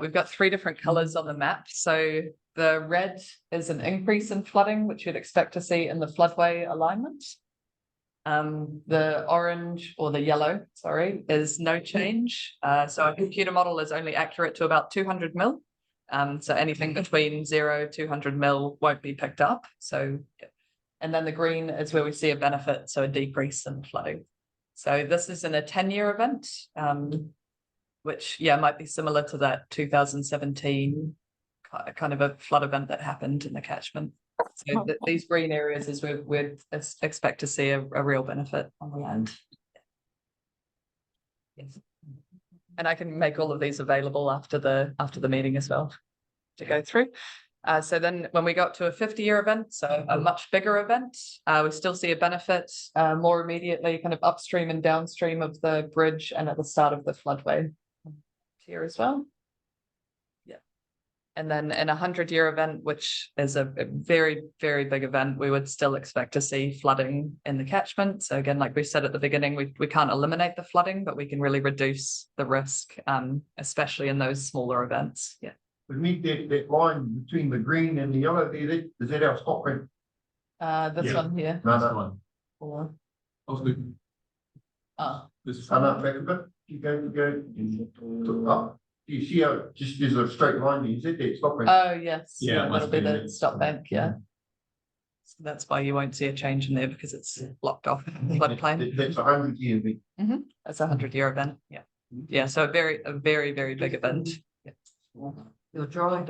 We've got 3 different colors on the map. So the red is an increase in flooding, which you'd expect to see in the floodway alignment. The orange or the yellow, sorry, is no change. So our computer model is only accurate to about 200 mil. So anything between 0 to 200 mil won't be picked up. So, and then the green is where we see a benefit, so a decrease in flooding. So this is in a 10-year event, which, yeah, might be similar to that 2017 kind of a flood event that happened in the catchment. So these green areas is where we'd expect to see a real benefit on the land. Yes. And I can make all of these available after the meeting as well to go through. So then when we got to a 50-year event, so a much bigger event, we still see a benefit more immediately kind of upstream and downstream of the bridge and at the start of the floodway here as well. Yeah. And then in a 100-year event, which is a very, very big event, we would still expect to see flooding in the catchment. So again, like we said at the beginning, we can't eliminate the flooding, but we can really reduce the risk, especially in those smaller events. Yeah. We need that line between the green and the yellow there, is that our stop rate? This one here. No. Or, Of the, this. Back a bit, you go up. You see how just there's a straight line there, is that stop rate? oh, yes. Yeah, it that'll must be be the there. stop bank. Yeah. So that's why you won't see a change in there because it's blocked off floodplain. That's 100-year event. That's a 100-year event. Yeah. Yeah. So a very, very big event. Yeah. You're drawing.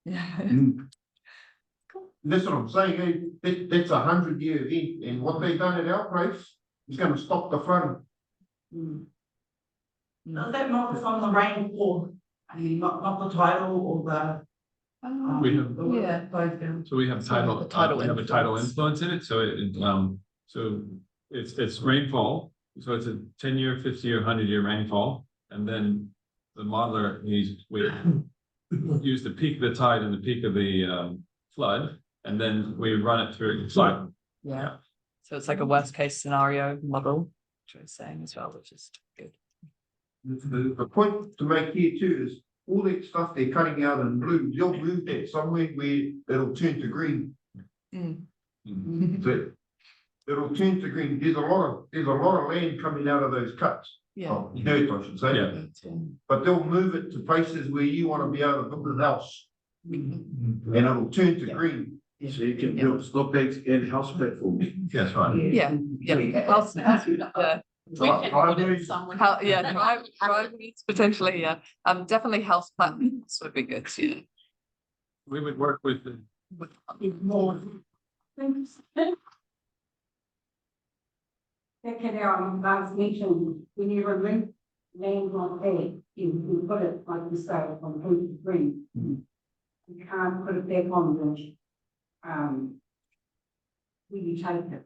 Yeah. That's what I'm saying, that's a 100-year event, and what they've done at our place is gonna stop the flooding. Does that not on the rainfall? I mean, not the tidal or the. We have- the way Yeah. it goes down. So we have So the tidal we have a tidal influence. influence in it, so it's rainfall. So it's a 10-year, 50-year, 100-year rainfall, and then the modeler, we use the peak of the tide and the peak of the flood, and then we run it through. Yeah. So it's like a worst case scenario model, which I was saying as well, which is good. The point to make here too is all that stuff they're cutting out in blue, they'll move that somewhere where it'll turn to green. So it'll turn to green. There's a lot of land coming out of those cuts. Yeah. Oh, dirt, I should say. Yeah. But they'll move it to places where you want to be able to build a house, and it'll turn to green. So you can build stop banks and house platforms. That's right. Yeah. House, yeah. We can put it somewhere. Driveways potentially, yeah. Definitely house plans would be good, yeah. We would work with the. More. Last mentioned, when you remove land on A, you put it like you say, on blue to green. You can't put it back on the, where you take it.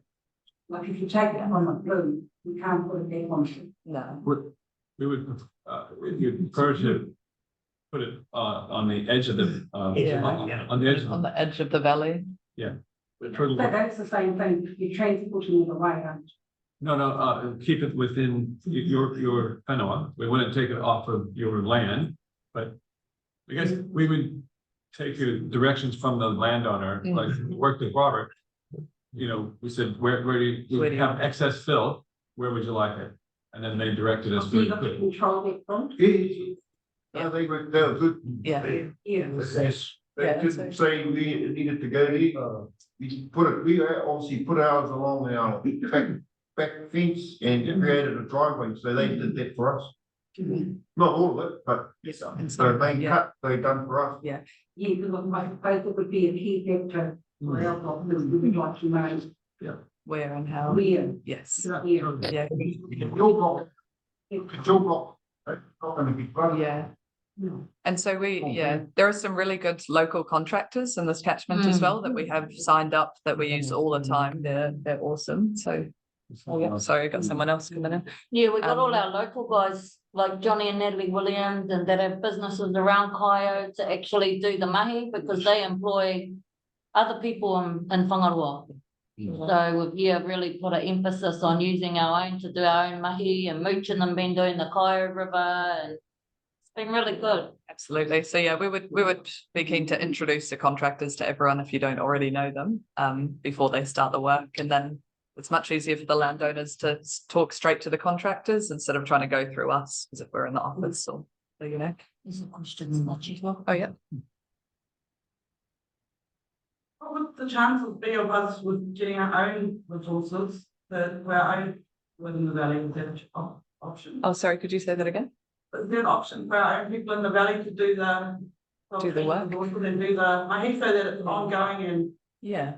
Like if you take it from the blue, you can't put it back on. No. We would, you'd encourage to put it on the edge of the, on the edge. On the edge of the valley. But that's the same thing, you're transporting it away, aren't you? No, keep it within your Penoa. We wouldn't take it off of your land, but I guess we would take your directions from the landowner, like work with Robert. You know, we said, where do you have excess fill? Where would you like it? And then they directed us. So you got to control that front? Yeah, they were good. Yeah. Yes. They Yeah, didn't say we needed to go there. We obviously put ours along our back fence and created a driveway, so they did that for us. Not all of it, but the main cut they done for us. Yeah, because I suppose it would be a key factor for our officers, we would like to know. Where and how. Where. Yes. Yeah. Yeah. Your block. It's your block. It's not gonna be flooded. Yeah. And so there are some really good local contractors in this catchment as well that we have signed up that we use all the time. They're awesome. So, sorry, I got someone else coming in. Yeah, we got all our local guys like Johnny and Natalie Williams and that have businesses around Kaio to actually do the mahi because they employ other people in Whangaroa. So we've, yeah, really put an emphasis on using our own to do our own mahi, and Mooch and them been doing the Kaio River, and it's been really good. Absolutely. So yeah, we would be keen to introduce the contractors to everyone if you don't already know them, before they start the work, and then it's much easier for the landowners to talk straight to the contractors instead of trying to go through us, as if we're in the office or, you know. There's a question in that as well. Oh yeah. What would the chances be of us with getting our own resources that we're own within the valley? Is that an option? Oh, sorry, could you say that again? Is there an option for our own people in the valley to do the work? and do the mahi so that it's ongoing and Yeah.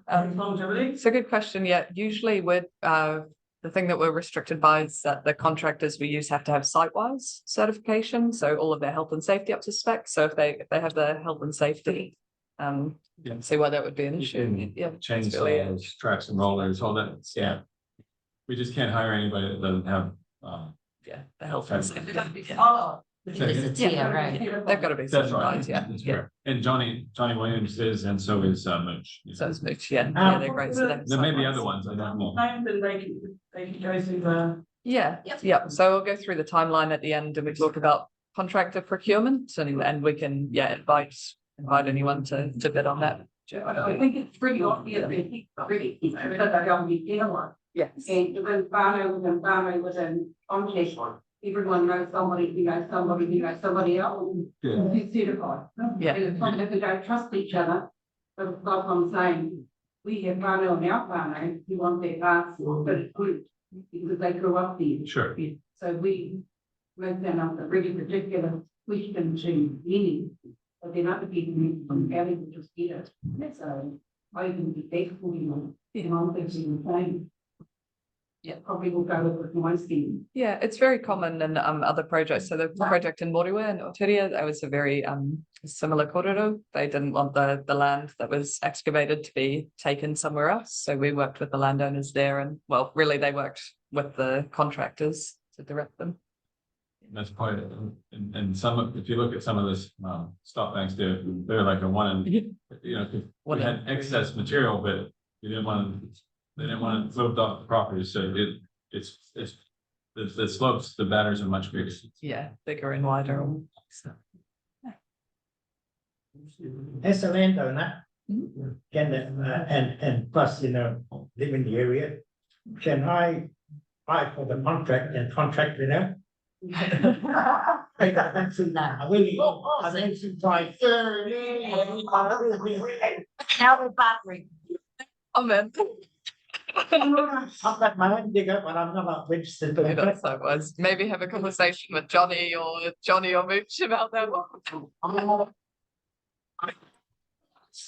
longevity? It's a good question. Yeah, usually with the thing that we're restricted by is that the contractors we use have to have site-wise certification, so all of their health and safety up to spec. So if they have their health and safety, see why that would be an issue. Yeah, Chainsaws, tracks and rollers, all that, yeah. We just can't hire anybody that doesn't have, the health and safety. Yeah. Oh, Yeah, right. They've got to be that's right. certified. Yeah, That's yeah. correct. And Johnny Williams is, and so is Mooch. So it's Mooch. Yeah, they're great. So There may be other ones, I don't know. Then they can go through the. Yeah, yeah. So we'll go through the timeline at the end, and we talk about contractor procurement, and we can invite anyone to bid on that. I think it's pretty obvious that it's pretty, because I don't need anyone. Yes. And when Barno was an contest, everyone knows somebody, who knows somebody, who knows somebody else. Yeah. Who's certified. Yeah. And it's not that we don't trust each other, but like I'm saying, we have Barno and our Barno who want their parts, but it's good because they grew up there. Sure. So we make them up a really particular question to any, but then other people from Gary will just get it. So I can be thankful, and I'm thinking the same. Yeah, probably will go with my scheme. Yeah, it's very common in other projects. So the project in Moriwa and Oteria, that was a very similar korero. They didn't want the land that was excavated to be taken somewhere else. So we worked with the landowners there, and well, really they worked with the contractors to direct them. That's part of it. And some, if you look at some of this stop banks, they're like a one, you know, we had excess material, but they didn't want it moved off the property, so the slopes, the batters are much bigger. Yeah, bigger and wider. So. As a landowner, can and plus, live in the area, can I apply for the contract and contract it out? I really try. Amen. I've got my own digger, but I'm not registered. That's how it was. Maybe have a conversation with Johnny or Mooch about that one.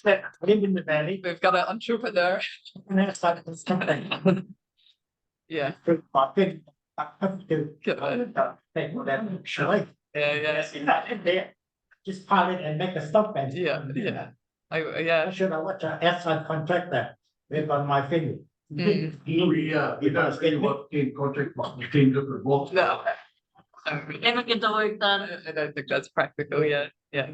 Live in the valley. We've got an entrepreneur. Yeah. I think I have to Good. take that surely. Yeah. Just pile it and make a stop and. Yeah. I Yeah. should have watched an outside contractor. We've on my finger. Mm. We don't get what in contract, but we can look at what. No. Never get the work done. I don't think that's practical. Yeah. Yeah.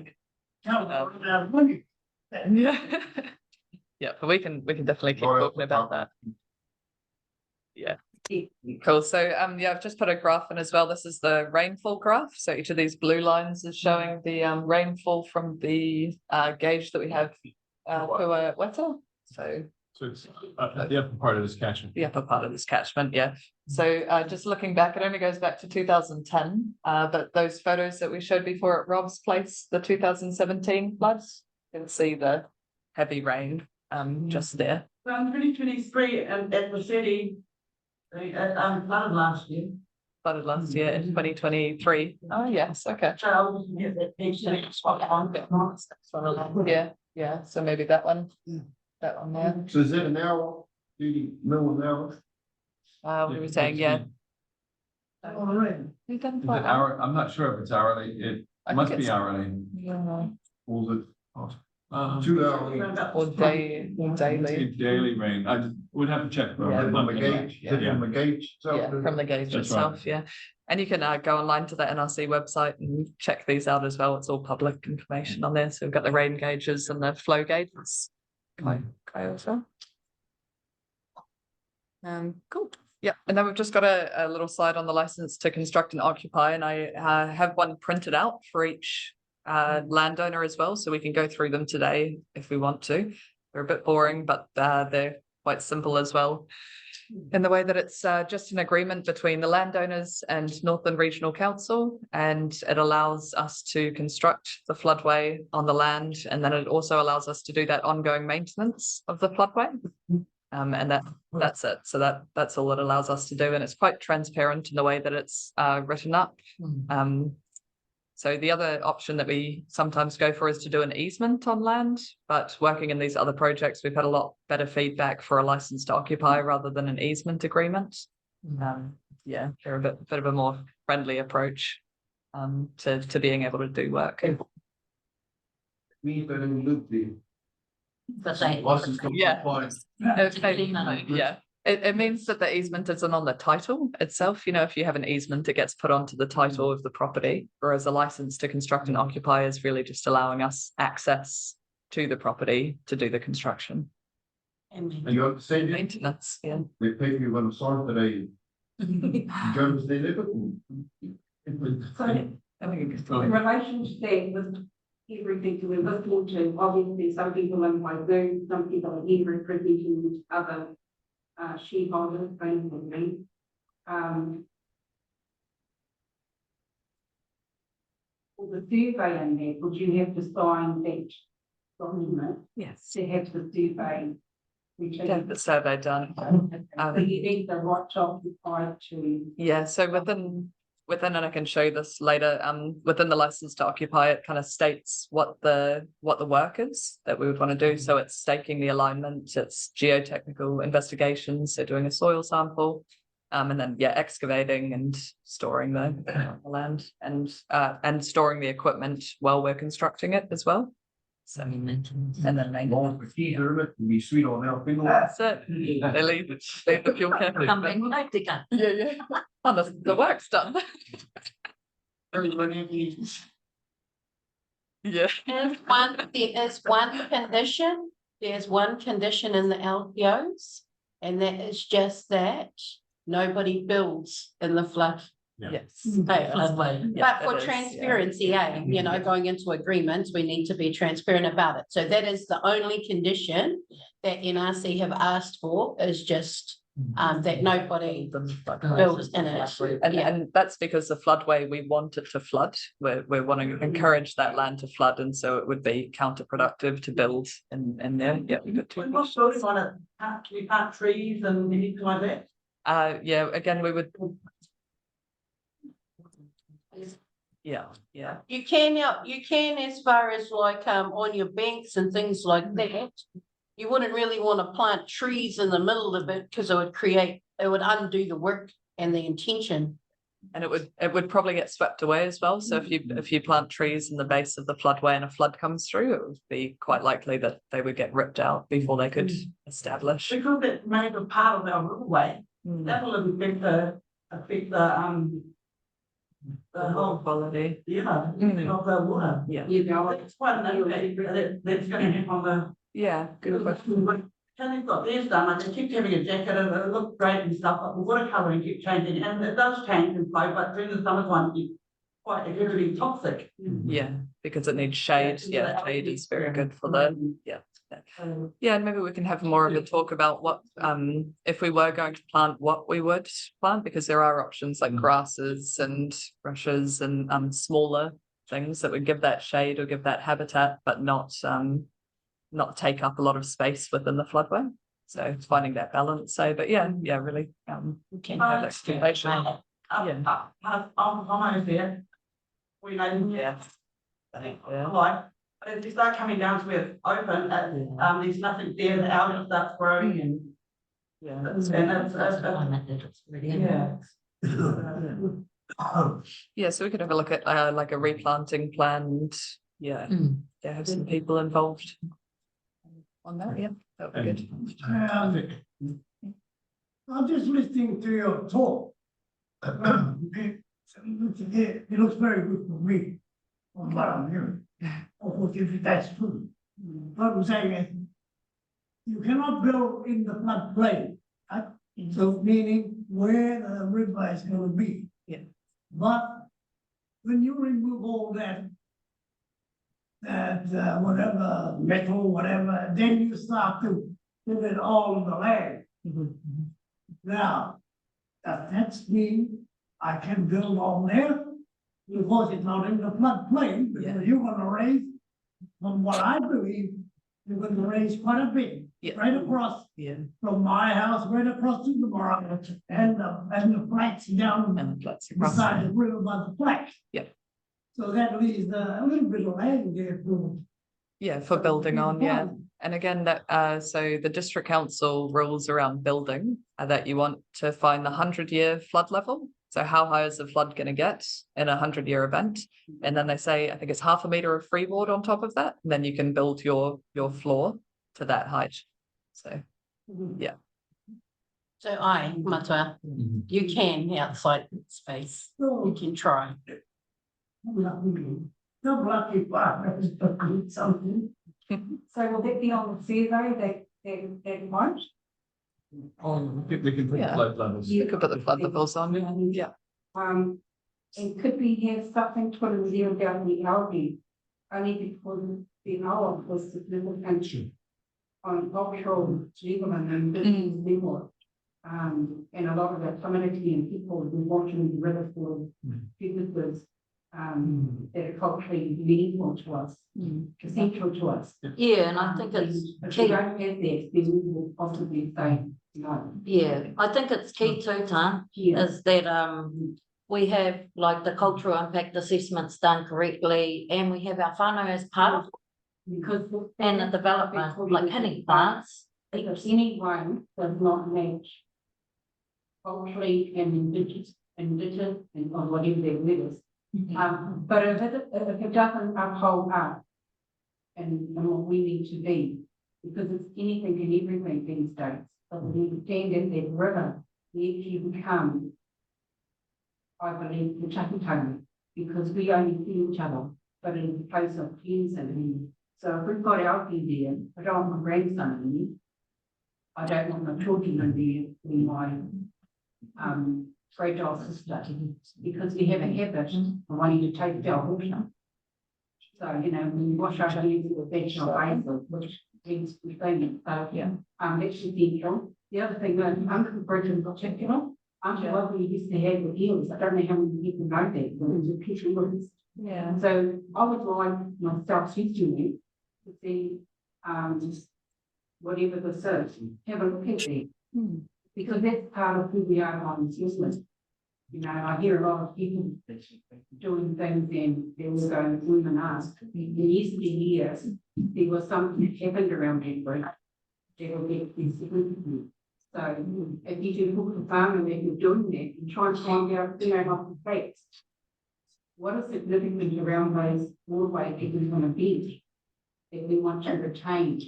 Yeah, but we can definitely keep talking about that. Yeah. Cool. So I've just put a graph in as well. This is the rainfall graph. So each of these blue lines is showing the rainfall from the gauge that we have Pua Weta. So it's the upper part of this catchment. the upper part of this catchment, yeah. So just looking back, it only goes back to 2010, but those photos that we showed before at Rob's place, the 2017 floods, you can see the heavy rain just there. So in 2023 and at the city, flooded last year. Flooded last year in 2023. Oh yes, okay. So I was looking at that picture, spot on. Yeah, so maybe that one there. So is that an hour, duty, mill an hour? We were saying, yeah. All right. We've done Is it quite well. hour? I'm not sure if it's hourly. It I think must it's- be hourly. Yeah. Or was it 2 hours? Or daily. Daily rain. We'd have to check. Yeah, From the gauge, Yeah. from the gauge. Yeah, from the gauge That's right. itself, yeah. And you can go online to the NRC website and check these out as well. It's all public information on there. So we've got the rain gauges and the flow gauges. Okay, as well. Cool. Yeah, and then we've just got a little slide on the license to construct and occupy, and I have one printed out for each landowner as well, so we can go through them today if we want to. They're a bit boring, but they're quite simple as well. In the way that it's just an agreement between the landowners and Northland Regional Council, and it allows us to construct the floodway on the land, and then it also allows us to do that ongoing maintenance of the floodway. And that's it. So that's all it allows us to do, and it's quite transparent in the way that it's written up. So the other option that we sometimes go for is to do an easement on land, but working in these other projects, we've had a lot better feedback for a license to occupy rather than an easement agreement. Yeah, they're a bit of a more friendly approach to being able to do work. We don't look the. Yeah. It means that the easement isn't on the title itself. You know, if you have an easement, it gets put onto the title of the property, whereas a license to construct and occupy is really just allowing us access to the property to do the construction. And you understand it? Maintenance, yeah. They pay you on the side that Jones they live So, in relation to that, with everything that we're listening to, obviously some people in my Zoom, some people are here representing other shareholders, same with me. For the survey in there, would you have to sign that document Yes. to have the survey? To have the survey done. So you need the right to occupy to. Yeah, so within, and I can show you this later, within the license to occupy, it kind of states what the work is that we would want to do. So it's staking the alignment, it's geotechnical investigations, so doing a soil sample, and then excavating and storing the land and storing the equipment while we're constructing it as well. So and then maintenance. be sweet on our finger. That's it. They leave the fuel can. Yeah. And the work's done. Yeah. There's one condition in the LPOs, and that is just that nobody builds in the flood. Yes. Floodway. But for transparency, you know, going into agreements, we need to be transparent about it. So that is the only condition that NRC have asked for, is just that nobody builds in it. And that's because the floodway, we want it to flood. We're wanting to encourage that land to flood, and so it would be counterproductive to build in there. Yeah, we got We're not building on it, we plant trees and anything like that. yeah, again, we would. Yeah. You can as far as like on your banks and things like that. You wouldn't really want to plant trees in the middle of it, because it would undo the work and the intention. And it would probably get swept away as well. So if you plant trees in the base of the floodway and a flood comes through, it would be quite likely that they would get ripped out before they could establish. Because it's made a part of our riverway, that will affect the whole quality. Yeah, of the water. Yeah. It's quite an impact that's going to happen on the. Yeah, good question. And they've got theirs done, like they keep having a jacket and it looks great and stuff, but the water colouring keeps changing, and it does change and flow, but during the summertime it's quite really toxic. Yeah, because it needs shade. Yeah, shade is very good for the yeah, and maybe we can have more of a talk about what if we were going to plant, what we would plant, because there are options like grasses and rushes and smaller things that would give that shade or give that habitat, but not take up a lot of space within the floodway. So it's finding that balance. So, but really, we can have that stimulation. I'm almost there. We know. Like, if you start coming down to where it's open, there's nothing there, the algae starts growing and. Yeah, so we could have a look at like a replanting plan and have some people involved on that. Yeah, that would be good. I think I'm just listening to your talk. It looks very good for me, from what I'm hearing. Of course, if that's true. What I'm saying is, you cannot build in the floodplain, right? So meaning where the river is gonna be. Yeah. But when you remove all that, whatever, metal, whatever, then you start to put it all on the land. Now, does that mean I can build on there? Because it's not in the floodplain, because you're gonna raise, from what I believe, you're gonna raise quite a bit. Yeah. Right across Yeah. from my house, right across to the market, and the flats down And that's across. beside the river by the flats. Yeah. So that leaves a little bit of land there for. Yeah, for building on, yeah. And again, that, so the district council rules around building are that you want to find the 100-year flood level. So how high is the flood going to get in a 100-year event? And then they say, I think it's 0.5 meter of freeboard on top of that. And then you can build your floor to that height. So, yeah. So Matua, you can outside space, you can try. Something. So will that be on the survey that won't? We can put Yeah. flood levels. You could put the flood levels on, yeah. And could we have something put in there down the alley? Only because the hour was significant on cultural development and business level. And a lot of the community and people have been watching the river for businesses that are culturally meaningful to us, essential to us. Yeah, and I think it's If we key. don't have that, then we will possibly say no. Yeah, I think it's key too, Tan, Yeah. is that we have like the cultural impact assessments done correctly, and we have our whānau as part of it, Because. and the development, like hitting plants. If anyone does not match culturally and indigenous and on whatever their letters. But if it doesn't uphold us and what we need to be, because it's anything and everything these days, but we understand that that river, if you become, I believe, the takitanga, because we only see each other, but in the place of cleansing. So if we've got our view there, I don't want my grandson in there. I don't want my children in there, in my fragile sister, because we have a habit of wanting to take our water. So, you know, when we wash our hands with vegetable basil, which means we clean it, so, Yeah. that should be done. The other thing, under the bridge in particular, after what we used to have with eels, I don't know how many people know that, but it's a picture words. Yeah. So I would like myself to see, whatever the search, have a look at that. Because that's part of who we are on this business. You know, I hear a lot of people doing things and they will go and ask. In years, there was something that happened around that bridge. That will get significant. So if you do look at the farm and you're doing that, and try and find out, you know, like the facts. What is significant around those waterways that we're going to build that we want to retain?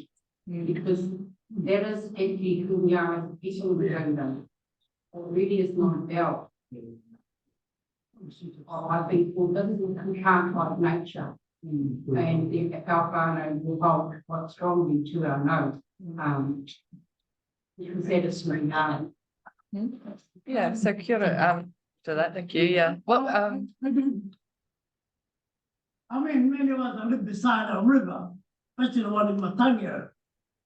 Because that is actually who we are as a people in the kingdom. It really is not about. I think, well, we can't fight nature. And if our whānau will hold quite strongly to our note. Because that is really hard. Yeah, so kia ora, to that, thank you, yeah. Well, I mean, many of us live beside a river, especially the one in Matangirau.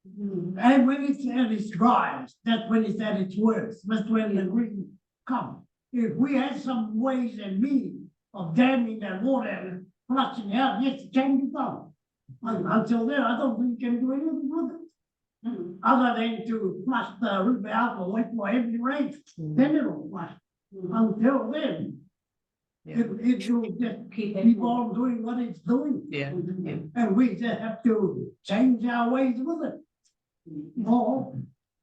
And when it's at its driest, that's when it's at its worst, that's when the rain comes. If we had some ways and means of damming that water and flushing out, yes, it can be done. Until then, I don't think we can do anything with it. Other than to flush the river out or wait for heavy rain, then it'll flush. Until then, it will just keep on doing what it's doing. yeah. And we just have to change our ways with it. Or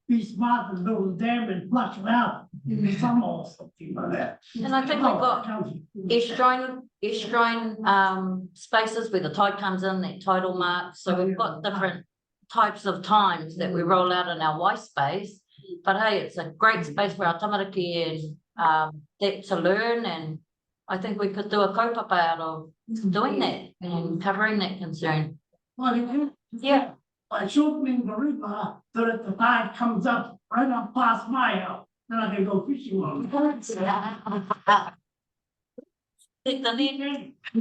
be smart and build a dam and flush it out in the summer or something like that. And I think we've got estuarine spaces where the tide comes in, that tidal mark. So we've got different types of times that we roll out in our waste space. But hey, it's a great space for our tamariki and that to learn, and I think we could do a kaupapa out of doing that and covering that concern. Well, you Yeah. by shortening the river so that the tide comes up right up past my house, then I can go fishing on it.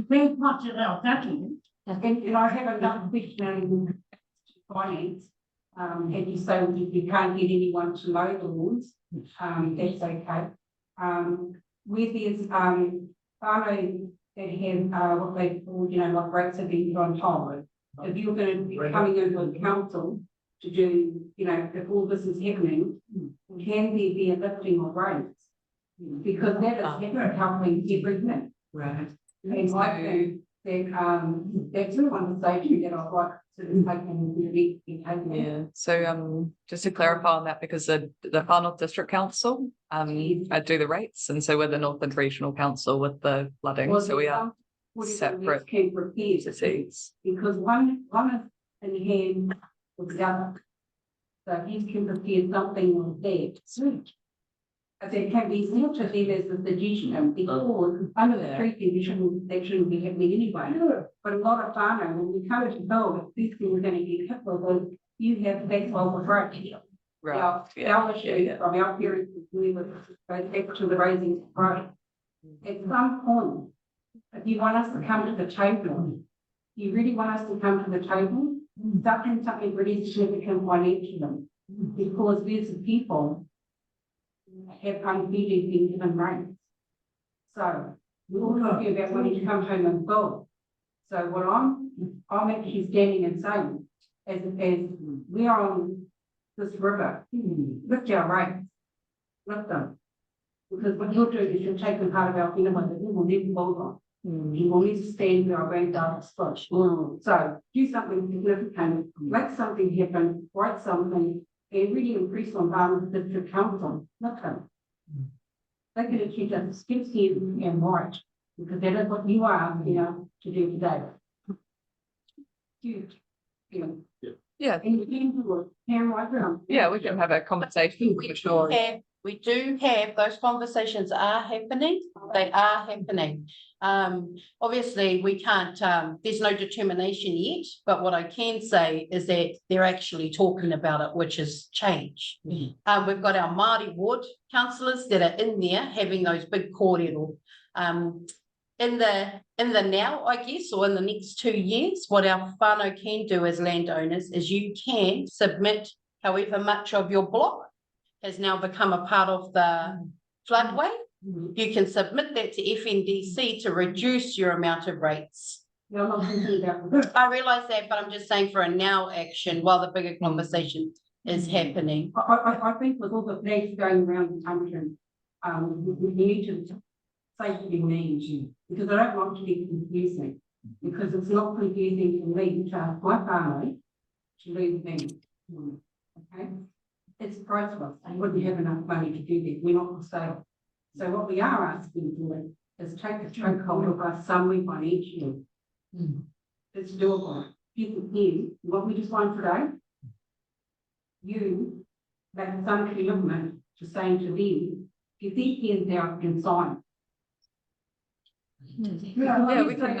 Very much about that. And I have another question in finance. And you say you can't get anyone to mow the lawns, that's okay. Where there's, I know that have, what they call, like rates have been put on hold. If you're gonna be coming into a council to do, if all this is happening, can there be a lifting of rates? Because that is helping everything. Right. And I think that, that's the conversation that I'd like to take in the behavior. Yeah, so just to clarify on that, because the Whanau District Council I do the rates, and so we're the Northland Regional Council with the flooding, so we are separate entities. Because one is in hand with the other. So he can prepare something like that. But it can be seen to them as a suggestion, because under the tree condition, that shouldn't be happening anyway. But a lot of whānau, when we come to know if these things are gonna get hit with, you have that's all with right. Right. Our issue from our parents, we would go back to the raising of right. At some point, if you want us to come to the table, you really want us to come to the table, something really significant financially, because there's the people have unfeeling been given rights. So we're all talking about wanting to come home and go. So what I'm actually standing and saying, as we are on this river, lift our rights, lift them. Because what you're doing is you're taking part of our family that we will never build on. You will need to stand where our granddaughters splash. So do something significant, make something happen, write something, and really impress on Whanau District Council. Look them. They can achieve that skills here and right, because that is what you are, to do today. Yeah. And you can do it, hand right round. Yeah, we can have a conversation for sure. We do have, those conversations are happening, they are happening. Obviously we can't, there's no determination yet, but what I can say is that they're actually talking about it, which is change. We've got our Māori ward councillors that are in there having those big kōrero. In the now, I guess, or in the next 2 years, what our whānau can do as landowners is you can submit however much of your block has now become a part of the floodway. You can submit that to FNDC to reduce your amount of rates. I realise that, but I'm just saying for a now action while the bigger conversation is happening. I think with all the flags going around the country, we need to say what it means, because I don't want to be confusing, because it's not confusing for me to my family to leave them. Okay? It's priceless. I wouldn't have enough money to do that. We're not for sale. So what we are asking for is take a chokehold of us somewhere financially. It's doable. People here, what we just want today, you make some commitment to saying to them, get these pens out and sign. Yeah, we can,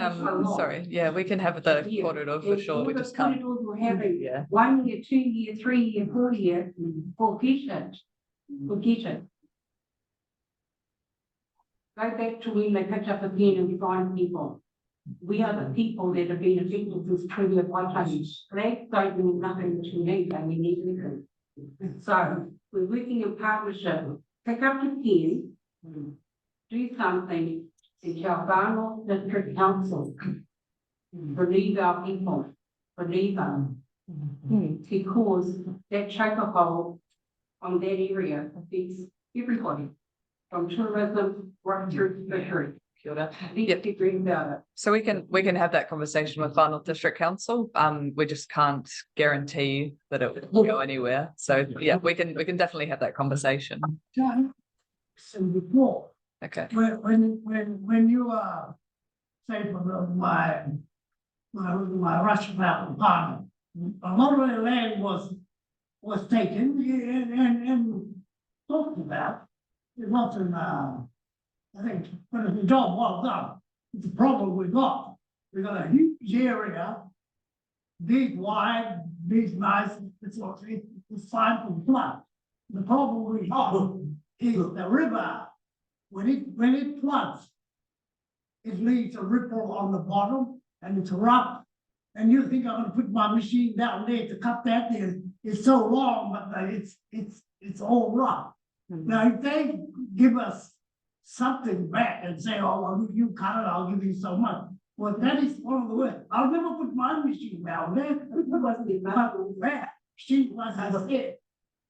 we can have the kōrero for sure, we just can't. You're having 1 year, 2 year, 3 year, 4 year, forget it. Go back to when they picked up a pen and find people. We are the people that have been affected since previous lifetimes. Flags don't mean nothing to me, they mean everything. So we're working in partnership. Pick up the pen, do something. It's our Whanau District Council. Believe our people. Believe them. Because that chokehold on that area affects everybody. From tourism right through to fishery. So we can have that conversation with Whanau District Council. We just can't guarantee that it will go anywhere. So yeah, we can definitely have that conversation. So before. Okay. When you are, say for my Russian mountain partner, a lot of the land was was taken and talked about. It wasn't, I think, but it's a job well done. It's a problem we got. We got a huge area, big, wide, big, nice, it's fine for flood. The problem we have is the river, when it floods, it leaves a ripple on the bottom and it's rough. And you think I'm gonna put my machine down there to cut that there, it's so long, but it's all rough. Now, if they give us something back and say, oh, well, if you cut it, I'll give you so much. Well, that is one of the words. I'll never put my machine down there. It wasn't bad. Machines, like I said,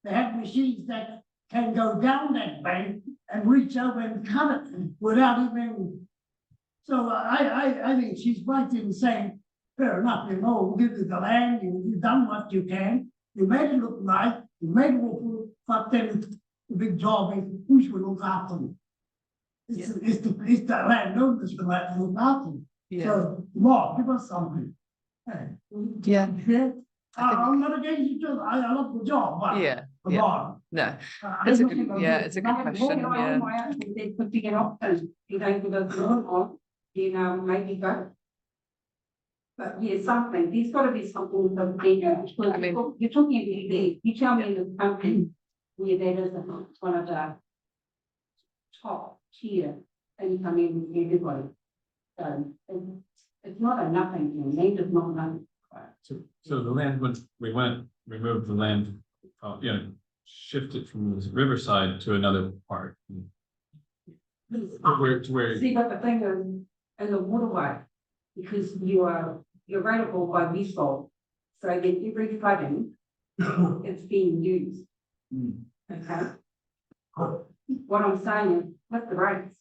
they have machines that can go down that bank and reach over and cut it without even. So I think she's right in saying, fair enough, you know, we'll give you the land, you've done what you can, you made it look nice, you made it look, but then the big job is who should look after them? It's the landowners that have to look after them. So, Mark, give us something. Hey. Yeah. I'm not against each other, I love the job, but. Come on. No, it's a good, it's a good question, yeah. They put together options, you don't give us on, you know, maybe go. But yeah, something, there's gotta be something that they do. I mean, You're talking about there, you tell me in the country where that is one of the top tier income in everybody. It's not a nothing thing, land is not nothing. So the land, when we removed the land, shifted from the riverside to another part. Where. See, but the thing is, in the waterway, because you're rateable by result, so that every flooding, it's being used. Okay? What I'm saying is, what's the rates?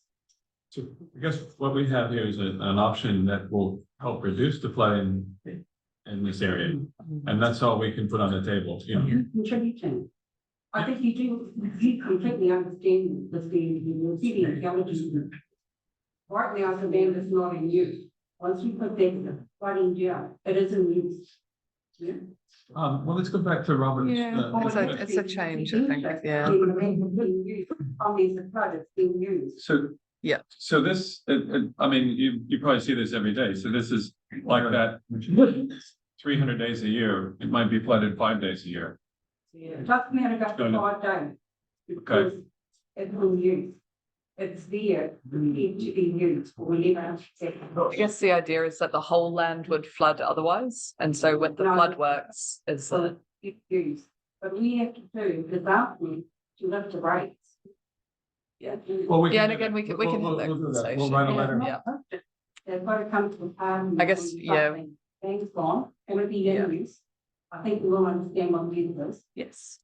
So I guess what we have here is an option that will help reduce the flooding in this area. And that's all we can put on the table, Contributing. I think you completely understand the scheme. Right now, the land is not in use. Once we put that flooding down, it is in use. Yeah. Well, let's go back to Robert's. It's a change, I think, yeah. So. Yeah. So this, I mean, you probably see this every day. So this is like that 300 days a year. It might be flooded 5 days a year. Yeah, just me to go for 5 days. Because it's in use. It's there, to be used for whenever. I guess the idea is that the whole land would flood otherwise, and so with the flood works is that it's used. But we have to do the darkness to lift the rates. Yeah. Well, and again, we can have that conversation. We'll write a letter. Yeah. They've got to come to the parliament. I guess, yeah. Things gone, and it'll be in use. I think we will understand what it is. Yes.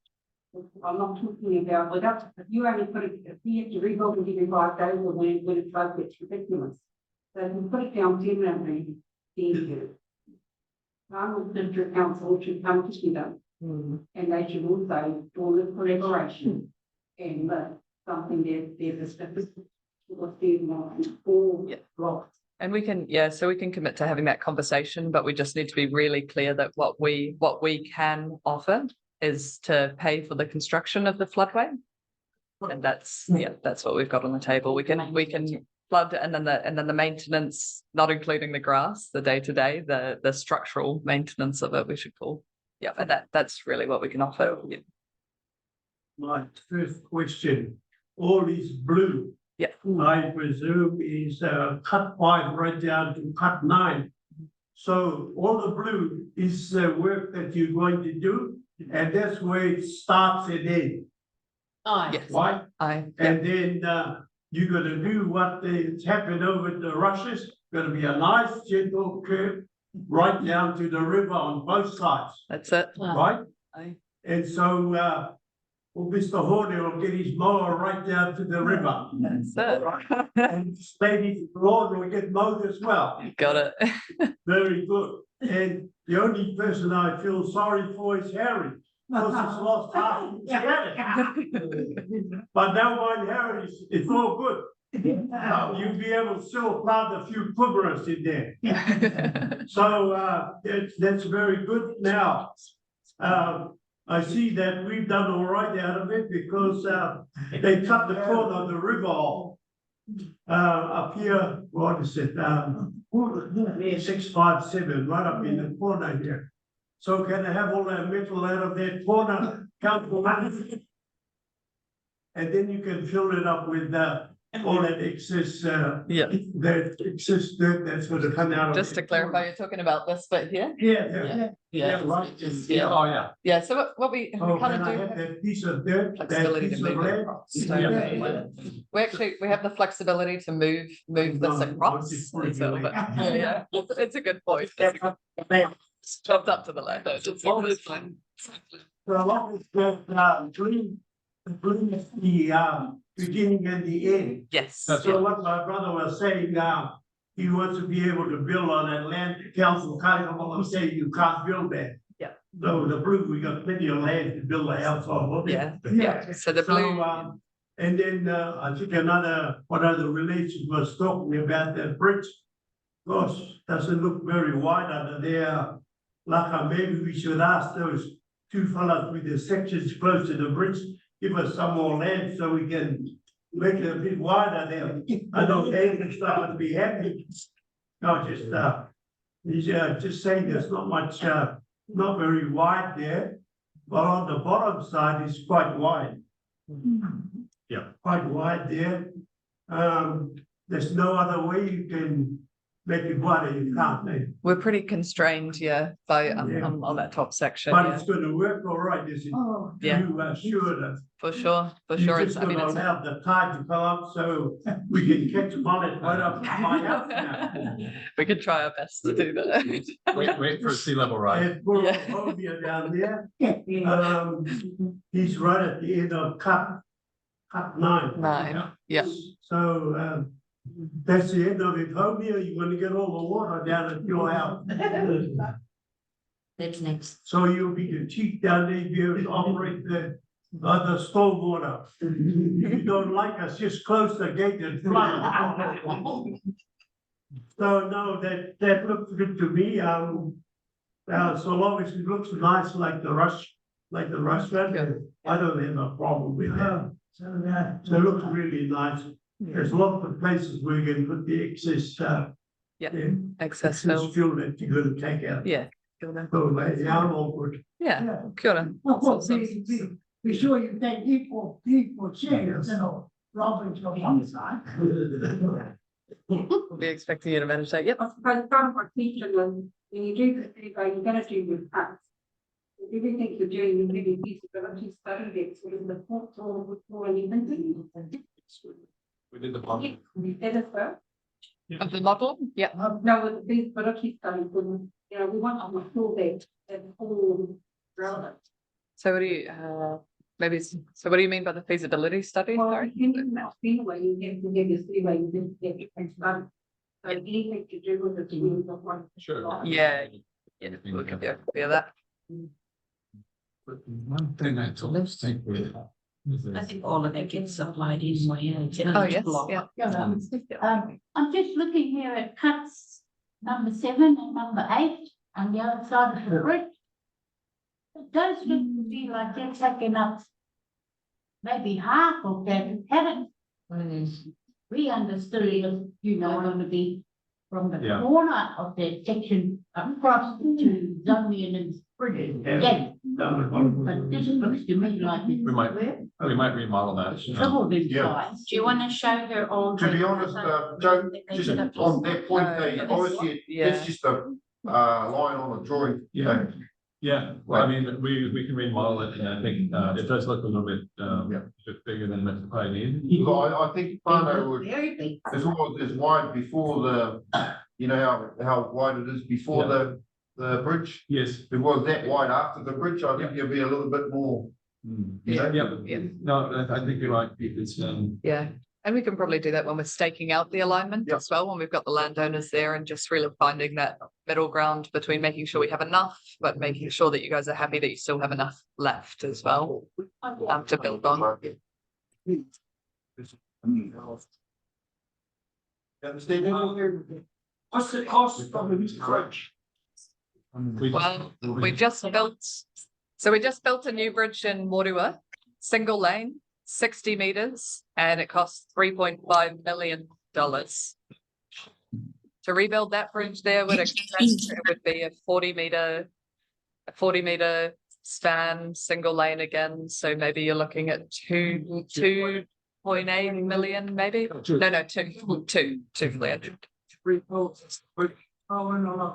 I'm not talking about, without, if you only put it, if you have to rebuild it every 5 days, or when it floods, it's ridiculous. So if you put it down permanently, then you. I'm with the district council should come together, and they should also do the collaboration, and something they're specific what's being on all blocks. And we can, so we can commit to having that conversation, but we just need to be really clear that what we can offer is to pay for the construction of the floodway. And that's what we've got on the table. We can flood and then the maintenance, not including the grass, the day-to-day, the structural maintenance of it, we should call. Yeah, and that's really what we can offer. Yeah. My first question, all is blue. Yeah. I presume is cut 5 right down to cut 9. So all the blue is the work that you're going to do, and that's where it starts and ends. Yes. Right? And then you're gonna do what has happened over the rushes, gonna be a nice gentle curve right down to the river on both sides. That's it. Right? And so well, Mr. Horner will get his mower right down to the river. That's it. And Lady's lawn will get mowed as well. You got it. Very good. And the only person I feel sorry for is Harry, because he's lost half his head. But now mind Harry, it's all good. You'll be able to still plant a few quiverers in there. So that's very good. Now, I see that we've done all right out of it because, they cut the corner of the river off. Up here, what is it, 657, right up in the corner here. So can I have all that metal out of that corner, count for one? And then you can fill it up with, all that excess, Yeah. that excess dirt that's gonna come out of it. Just to clarify, you're talking about this bit here? Yeah. Right. Yeah. Oh, yeah. Yeah, so what we Oh, kind can of I do. have that piece of dirt, that Flexibility to piece of move it land? across. So we have the flexibility to move this No, across. just a put it little in bit. there. Yeah, it's a good point. It's chopped up to the left. It's always fine. So long as the green is the beginning and the end. Yes. So what my brother was saying, he wants to be able to build on that land. The council kind of say you can't build that. Yeah. So the blue, we got plenty of land to build a house on. Yeah. Yeah. So the blue. And then I think one other relation was talking about that bridge. Gosh, doesn't look very wide under there. Like maybe we should ask those two fellas with the sections close to the bridge, give us some more land so we can make it a bit wider there. I know Dave and stuff would be happy. No, he's just saying there's not much, not very wide there, but on the bottom side is quite wide. Yeah. Quite wide there. There's no other way you can make it wider, you can't, eh? We're pretty constrained, by Yeah. on that top section. But Yeah. it's gonna work all right, is it? Oh, Yeah. You are sure that For sure. you're It's, just gonna allow the tide to come up so we can catch mullet right up to my house now. we could try our best to do that. Wait for a sea level rise. And poor Yeah. Obia down there, he's right at the end of cut 9. 9, yeah. So, that's the end of it. Hobia, you're gonna get all the water down at your house. That's next. So you'll be the chief down there, you'll be able to operate the stormwater. If you don't like us, just close the gate and flood. So no, that looks good to me, so long as it looks nice like the restaurant, I don't have a problem with that. So it looks really nice. There's lots of places where you can put the excess, Excess fill. fuel that you're gonna take out. Yeah. So, yeah, I'm all good. Yeah, kia ora. Oh, Be sure you take equal shares, Robin's on one side. We'll be expecting you to meditate. Yep. I suppose part of our teaching is when you do this, you're gonna do with cuts. Everything you're doing, you're really feasibility study that's sort of the point or anything. We did the bottom. We did it first. Of the model? Yeah. No, with the feasibility study, we want to full that full relevant. So what do you, so what do you mean by the feasibility study? Well, Sorry. anyway, you have to give your freeway, you didn't get your study. So anything to do with the team of one. Sure. Yeah. Yeah, we can do that. But one thing I don't think we. I think all of it gets supplied anyway. Oh, yes, yeah. I'm just looking here at cuts number 7 and number 8 on the other side of the bridge. It does look to be like they're taking up maybe half of that, haven't we understood it, going to be from the Yeah. corner of that section across to Zonian and Bridge. Yeah. But this looks to me like it's We might remodel that. some of them Yeah. sides. Do you want to show her all? To be honest, Joe, just on that point, obviously, it's just a line on a drawing. Yeah. Yeah, well, I mean, we can remodel it, and I think it does look a little bit bigger than what I need. Well, I think Whānau would, Very big. as long as it's wide before how wide it is before the bridge. Yes. If it was that wide after the bridge, I think you'll be a little bit more. Yeah, no, I think you're right, it's Yeah. And we can probably do that when we're staking out the alignment as well, when we've got the landowners there and just really finding that middle ground between making sure we have enough, but making sure that you guys are happy that you still have enough left as well to build on. What's the cost of the bridge? Well, we just built So we just built a new bridge in Morua, single lane, 60 meters, and it costs $3.5 million. To rebuild that bridge there would expect it would be a 40 meter span, single lane again. So maybe you're looking at 2.8 million, maybe? No, 2 million.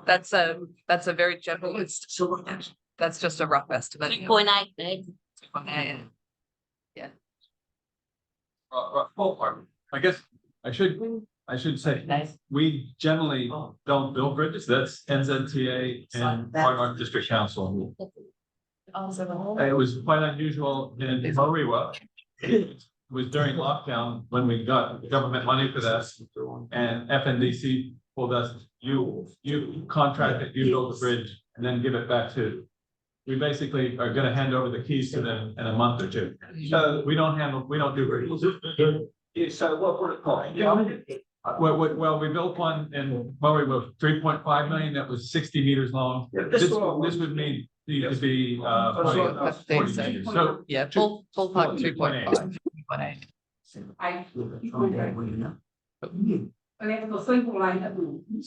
That's a very general list. That's just a rough estimate. 2.8, maybe. Yeah. I guess I should say, we generally don't build bridges. That's NZTA and Park District Council. It was quite unusual in Mariwa. It was during lockdown when we got government money for that, and FNDC told us, you contract it, you build the bridge, and then give it back to. We basically are gonna hand over the keys to them in a month or two. So we don't do bridges. So what would it cost? Well, we built one in Mariwa, 3.5 million, that was 60 meters long. This would need to be probably 40 meters. So Yeah, ballpark 2.5.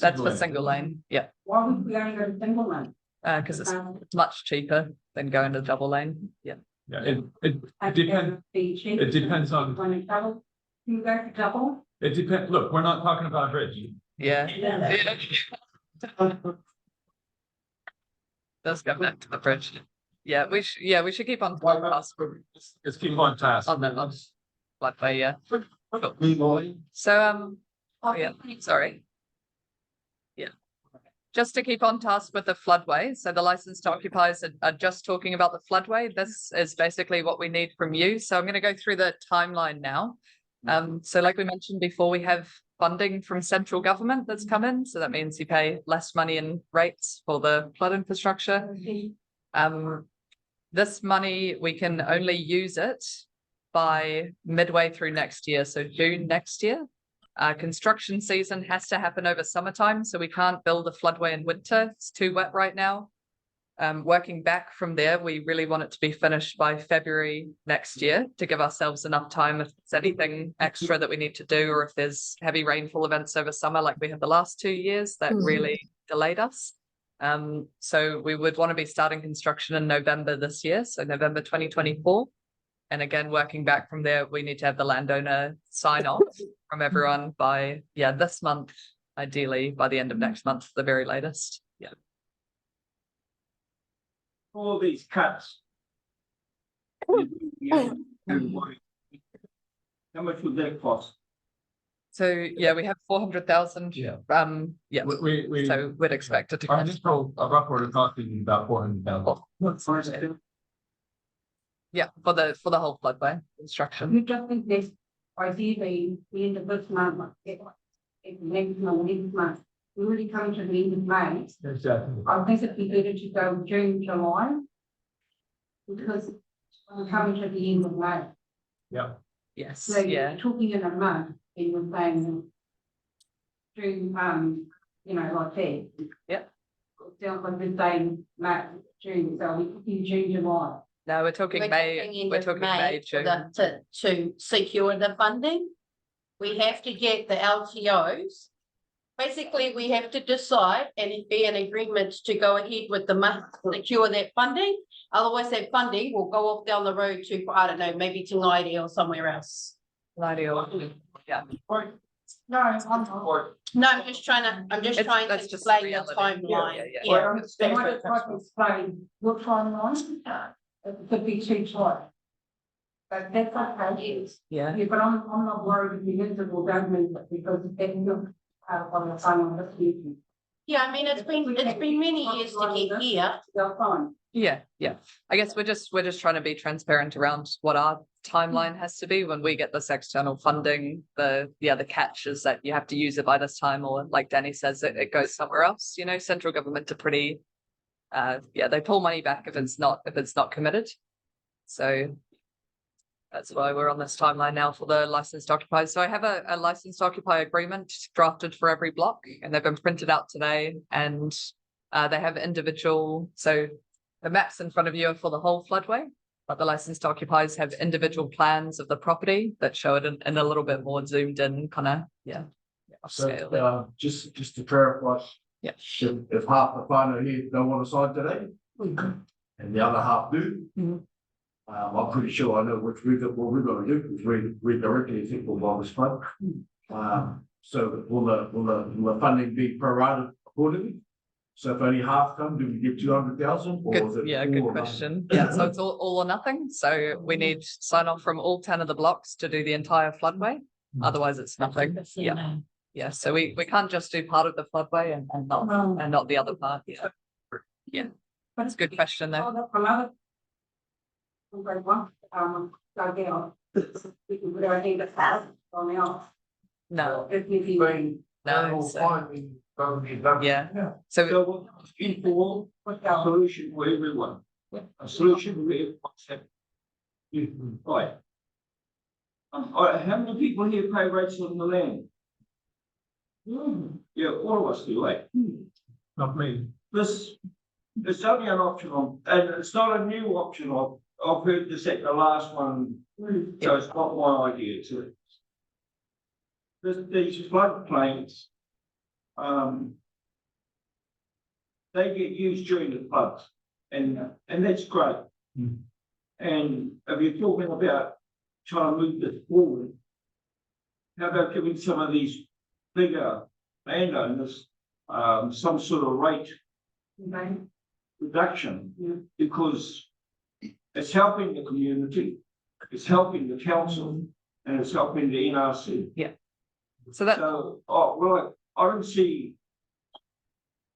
That's for single lane, yeah. Why would we only go to single lane? Because it's much cheaper than going to double lane, yeah. yeah, it depends on. You go for double? It depends. Look, we're not talking about bridge. Yeah. Let's go back to the bridge. Yeah, we should keep on task. Let's keep on task. On the floodway, yeah. So oh yeah, sorry. Yeah. Just to keep on task with the floodway. So the licensed occupiers are just talking about the floodway. This is basically what we need from you. So I'm going to go through the timeline now. So like we mentioned before, we have funding from central government that's come in. So that means you pay less money in rates for the flood infrastructure. This money, we can only use it by midway through next year. So June next year. Construction season has to happen over summertime. So we can't build a floodway in winter. It's too wet right now. Working back from there, we really want it to be finished by February next year to give ourselves enough time if there's anything extra that we need to do, or if there's heavy rainfall events over summer like we had the last 2 years that really delayed us. So we would want to be starting construction in November this year, so November 2024. And again, working back from there, we need to have the landowner sign off from everyone by this month, ideally by the end of next month, the very latest. Yeah. All these cuts. How much would that cost? So yeah, we have 400,000. Yeah. We so we'd expect it to Our cost. initial rough order costing about 400,000. Yeah, for the whole floodway construction. You just think this, ideally, the end of this month, next month, we really come to the end of May. Exactly. I think it'd be better to go June, July. Because we're coming to the end of May. Yeah. Yes, So yeah. you're talking in a month, and we're saying June, like that. Yeah. Sounds like we're saying May, June, so we're talking June, July. No, we're talking May. We're talking May, June. To secure the funding. We have to get the LTOs. Basically, we have to decide and be in agreement to go ahead with the secure that funding. Otherwise, that funding will go off down the road to, I don't know, maybe to Nairi or somewhere else. Nairi, yeah. No, I'm not. No, I'm just trying to That's just explain the reality. timeline. Yeah. I understand. I just like to explain your timeline. It could be too tight. But that's okay. Yeah. Yeah, but I'm not worried if the municipal government, because they're not on the phone on this meeting. Yeah, I mean, it's been many years to get here. They're fine. Yeah. I guess we're just trying to be transparent around what our timeline has to be when we get this external funding. The catch is that you have to use it by this time, or like Danny says, it goes somewhere else. You know, central government are pretty they pull money back if it's not committed. So that's why we're on this timeline now for the licensed occupiers. So I have a licensed occupier agreement drafted for every block, and they've been printed out today, and they have individual. So The maps in front of you are for the whole floodway, but the licensed occupiers have individual plans of the property that show it in a little bit more zoomed in kind of, yeah. Upscale. So, just to clarify. Yeah. If half the whānau here don't want to sign today, and the other half do. I'm pretty sure I know what we're gonna do, because we're directly affected by this flood. So will the funding be prorated accordingly? So if only half come, do we get 200,000? Good question. Yeah, so it's all or nothing. So we need sign off from all 10 of the blocks to do the entire floodway. Otherwise it's nothing. Yeah. Yeah, so we can't just do part of the floodway and not the other part. Yeah. Yeah. That's a good question though. No. Yeah. So what's our solution for everyone? A solution for everyone's happy. Right. All right, how many people here pay rates on the land? Yeah, all of us do, right? Not me. It's only an option and it's not a new option. I've heard this at the last one, so it's not my idea. These floodplains, they get used during the floods, and that's great. And if you're talking about trying to move this forward, how about giving some of these bigger landowners some sort of rate reduction, because it's helping the community, it's helping the council, and it's helping the NRC. Yeah. I don't see.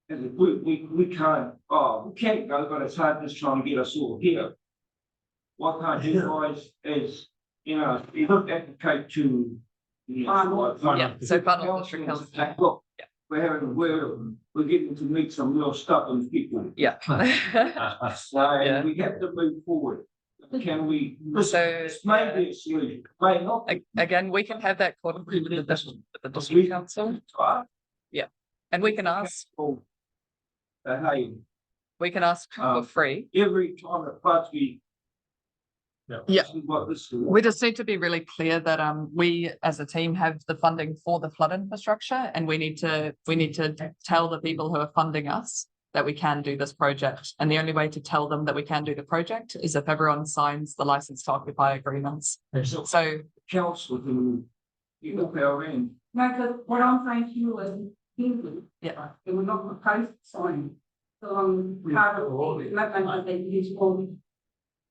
We can't go, but it's hard just trying to get us all here. Why can't you guys, as you know, advocate to? So Final District Council. Look, we're getting to meet some real stubborn people. Yeah. So we have to move forward. Can we? This may be a solution, may not. Again, we can have that coordinated with the district council. Yeah, and we can ask. Hey, we can ask for free every time it floods. Yeah, we just need to be really clear that we as a team have the funding for the flood infrastructure, and we need to tell the people who are funding us that we can do this project. And the only way to tell them that we can do the project is if everyone signs the license to occupy agreements. So council can you look our end. No, because what I'm saying to you is, yeah, it will not propose sign. So part of the commitment that you will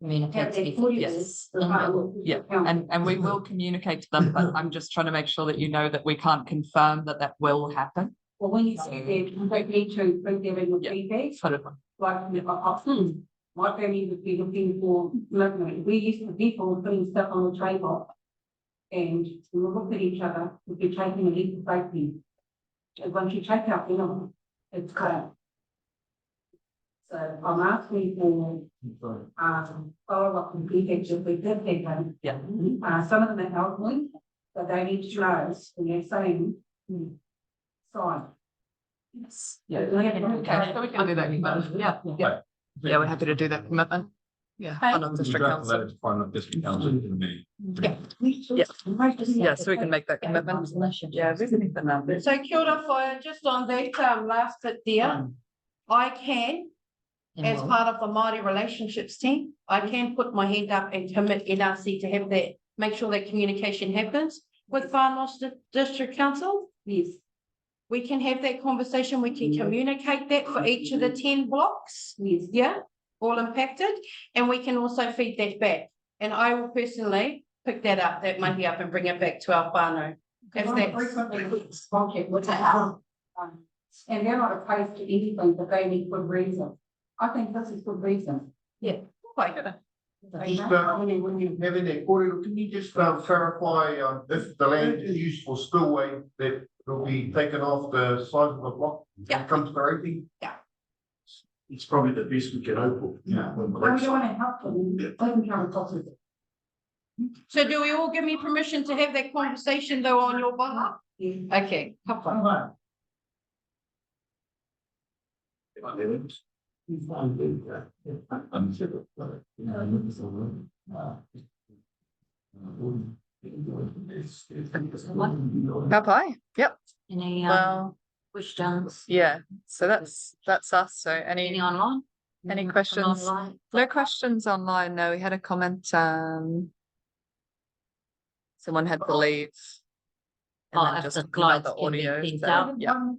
Yes. Yeah, and we will communicate to them, but I'm just trying to make sure that you know that we can't confirm that will happen. Well, when you say that, you don't need to bring them in with feedback. Like, my family would be looking for, we used to people putting stuff on the table. And we would look at each other, we'd be taking a leap of faith. And once you take out, it's gone. So I'm asking for follow up and feedback if we did take them. Yeah. Some of them are elderly, but they need to know when they're saying sign. Yes. Yeah. Okay. So we can do that commitment. Yeah. Yeah. Yeah, we're happy to do that commitment. Yeah. On district council. District council in May. Yeah. Yeah. So we can make that commitment. Yeah. We can make the number. So kia ora whaia, just on that last bit there, I can, as part of the Māori relationships team, I can put my hand up and commit NRC to have that, make sure that communication happens with Whānau District Council. Yes. We can have that conversation, we can communicate that for each of the 10 blocks. Yes. Yeah, all impacted, and we can also feed that back. And I will personally pick that money up and bring it back to our whānau. If that's and they're not opposed to anything, but they need good reason. I think this is good reason. Yeah. Just, when you having that kōrero, can you just clarify if the land is used for spillway, that will be taken off the size of the block? Yeah. Comes to rating? Yeah. It's probably the best we can hope for. Yeah. We want to help them, they can come across with it. So do we all give me permission to have that conversation though on your behalf? Yeah. Okay. Kapai, yep, Any well, questions? yeah, so that's us, so Any online? any Nothing questions? online? No questions online, no, we had a comment, someone had to leave. And Oh, then if just the another slides can be audio, sent so, out. yeah,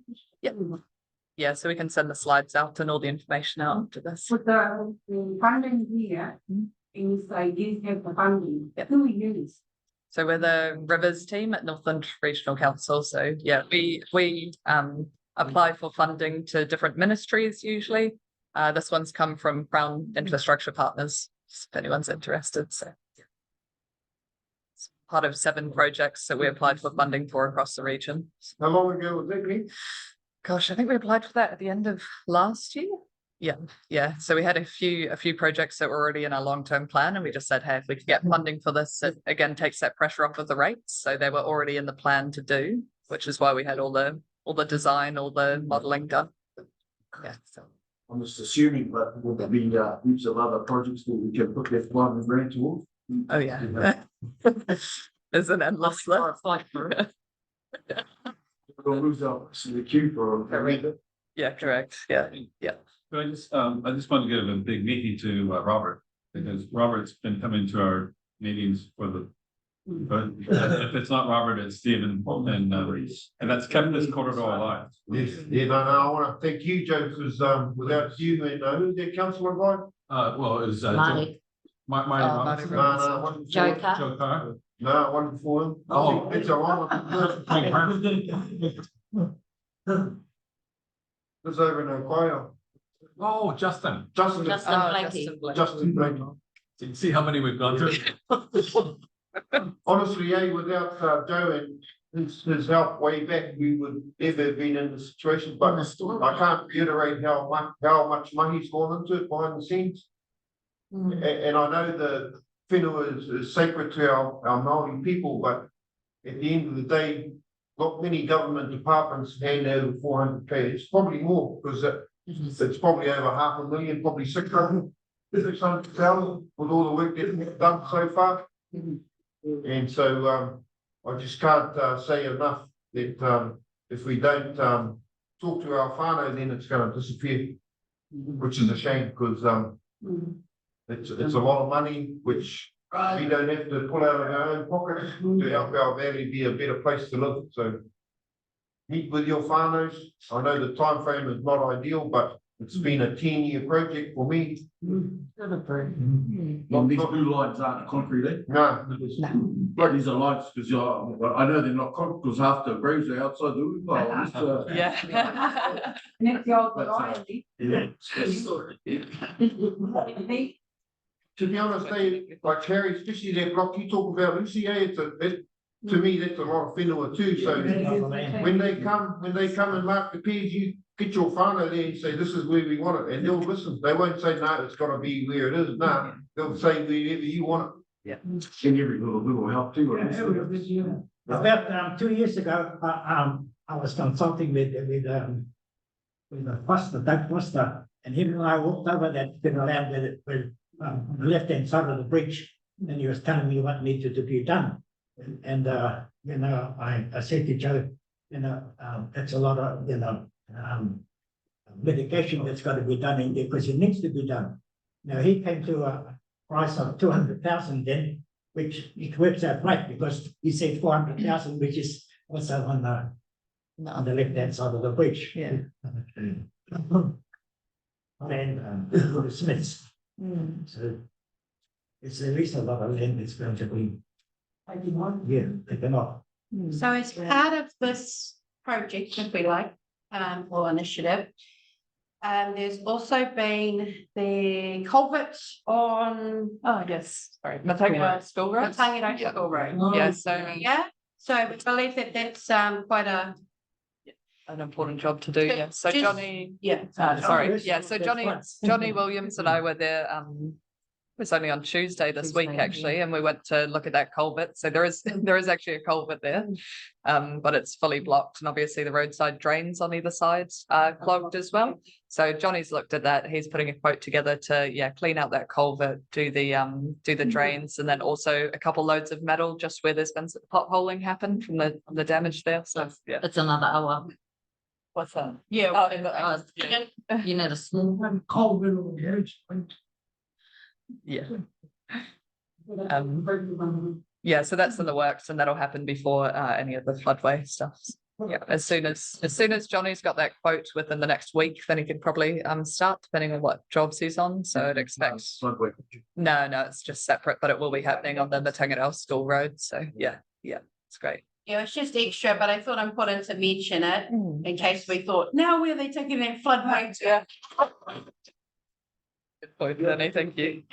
yeah, so we can send the slides out and all the information out after this. With the funding here, and you say you have the funding, who we use? So we're the Rivers team at Northland Regional Council. So yeah, we apply for funding to different ministries usually. This one's come from Crown Infrastructure Partners, if anyone's interested. So it's part of 7 projects that we applied for funding for across the region. How long ago was that, Lee? Gosh, I think we applied for that at the end of last year. Yeah. So we had a few projects that were already in our long-term plan, and we just said, hey, if we could get funding for this, it again takes that pressure off of the rates. So they were already in the plan to do, which is why we had all the design, all the modelling done. Yeah. So I'm just assuming, but will there be heaps of other projects that we can put that one grant towards? oh yeah. There's an endless list. We'll lose out to the queue for. Yeah, correct. Yeah. But I just want to give a big meeting to Robert, because Robert's been coming to our meetings for the. But if it's not Robert, it's Stephen, and that's kept this corridor alive. Yes, yeah, no, I want to thank you, Joe, because without you and who's that councillor guy? Well, it was Marty. Marty Marty Robinson. No, one Joe before, Carr. Joe Carr. no, one before him. Oh. It's a one. It's over in Ohio. Oh, Justin. Justin. Justin Blakey. See how many we've gone through? Honestly, without Joe and his help way back, we would never have been in the situation, but I can't reiterate how much money's gone into it behind the scenes. And I know the whenua is sacred to our Māori people, but at the end of the day, not many government departments hand over 400K. It's probably more, because it's probably over 500,000, probably 600,000 with all the work that's done so far. And so I just can't say enough that if we don't talk to our whānau, then it's going to disappear, which is a shame, because it's a lot of money which we don't have to pull out of our own pockets to help our valley be a better place to live. So meet with your whānaus. I know the time frame is not ideal, but it's been a 10-year project for me. Well, these blue lines aren't concrete, eh? No. But these are lights, because I know they're not concrete, because half the graves are outside the window. Yeah. Next year, To be honest, like Harry, especially that block you talk about, Lucy, to me, that's a lot of whenua too. So when they come and mark the pairs, you get your whānau there and say, this is where we want it, and they'll listen. They won't say, no, it's got to be where it is. No, they'll say wherever you want it. And every little help too. About 2 years ago, I was consulting with the Foster, Doug Foster, and him and I walked over that bit of land with on the left-hand side of the bridge, and he was telling me what needed to be done. And I said to Joe, that's a lot of, medication that's got to be done in there, because it needs to be done. Now, he came to a price of 200,000 then, which it works out right, because he said 400,000, which is also on the left-hand side of the bridge. Yeah. And the Smiths. So it's at least a lot of land that's going to be. Taken off. So as part of this project, if we like, or initiative, there's also been the culvert on, Matangirau School Road. Matangirau School Road. Yeah, so we believe that that's quite an important job to do. Yeah. So just- Johnny. Yeah. Sorry. Yeah. So Johnny Williams and I were there was only on Tuesday this week, Tuesday, actually, and we went to look at that culvert. So there is actually a culvert there, but it's fully blocked, and obviously the roadside drains on either side are clogged as well. So Johnny's looked at that. He's putting a quote together to clean out that culvert, do the drains, and then also a couple loads of metal just where there's been some potholing happen from the damage there. So yeah, It's another hour. what's that? Yeah. Oh, in the, You need a small one. yeah. Yeah, so that's in the works, and that'll happen before any of the floodway stuff. Yeah, as soon as Johnny's got that quote within the next week, then he can probably start, depending on what jobs he's on. So I'd expect no, it's just separate, but it will be happening on the Matangirau School Road. So yeah, it's great. Yeah, it's just extra, but I thought I'm put in to mention it in case we thought, now where are they taking that floodway to? Yeah. Good point, Danny. Thank you.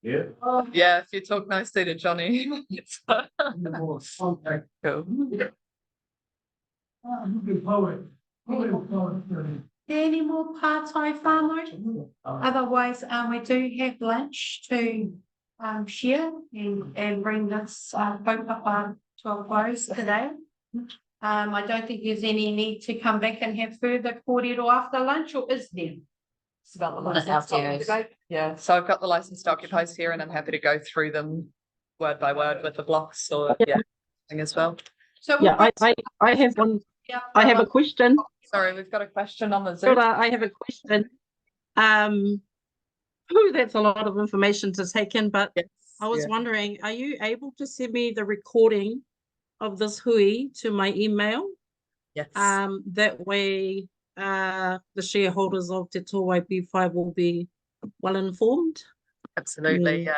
Yeah. Yeah, if you talk nicely to Johnny. Cool. Any more part-time farmers? Otherwise, we do have lunch to share and bring this boat up to a close today. I don't think there's any need to come back and have further kōrero after lunch, or is there? It's about the That's license to ours. occupy. Yeah, so I've got the license to occupies here, and I'm happy to go through them word by word with the blocks or thing as well. So Yeah, I have one. I have a question. Sorry, we've got a question on the Zoom. I have a question. That's a lot of information to take in, but I was wondering, are you able to send me the recording of this hui to my email? Yes. That way, the shareholders of Te Tōwai B5 will be well informed. Absolutely, yeah.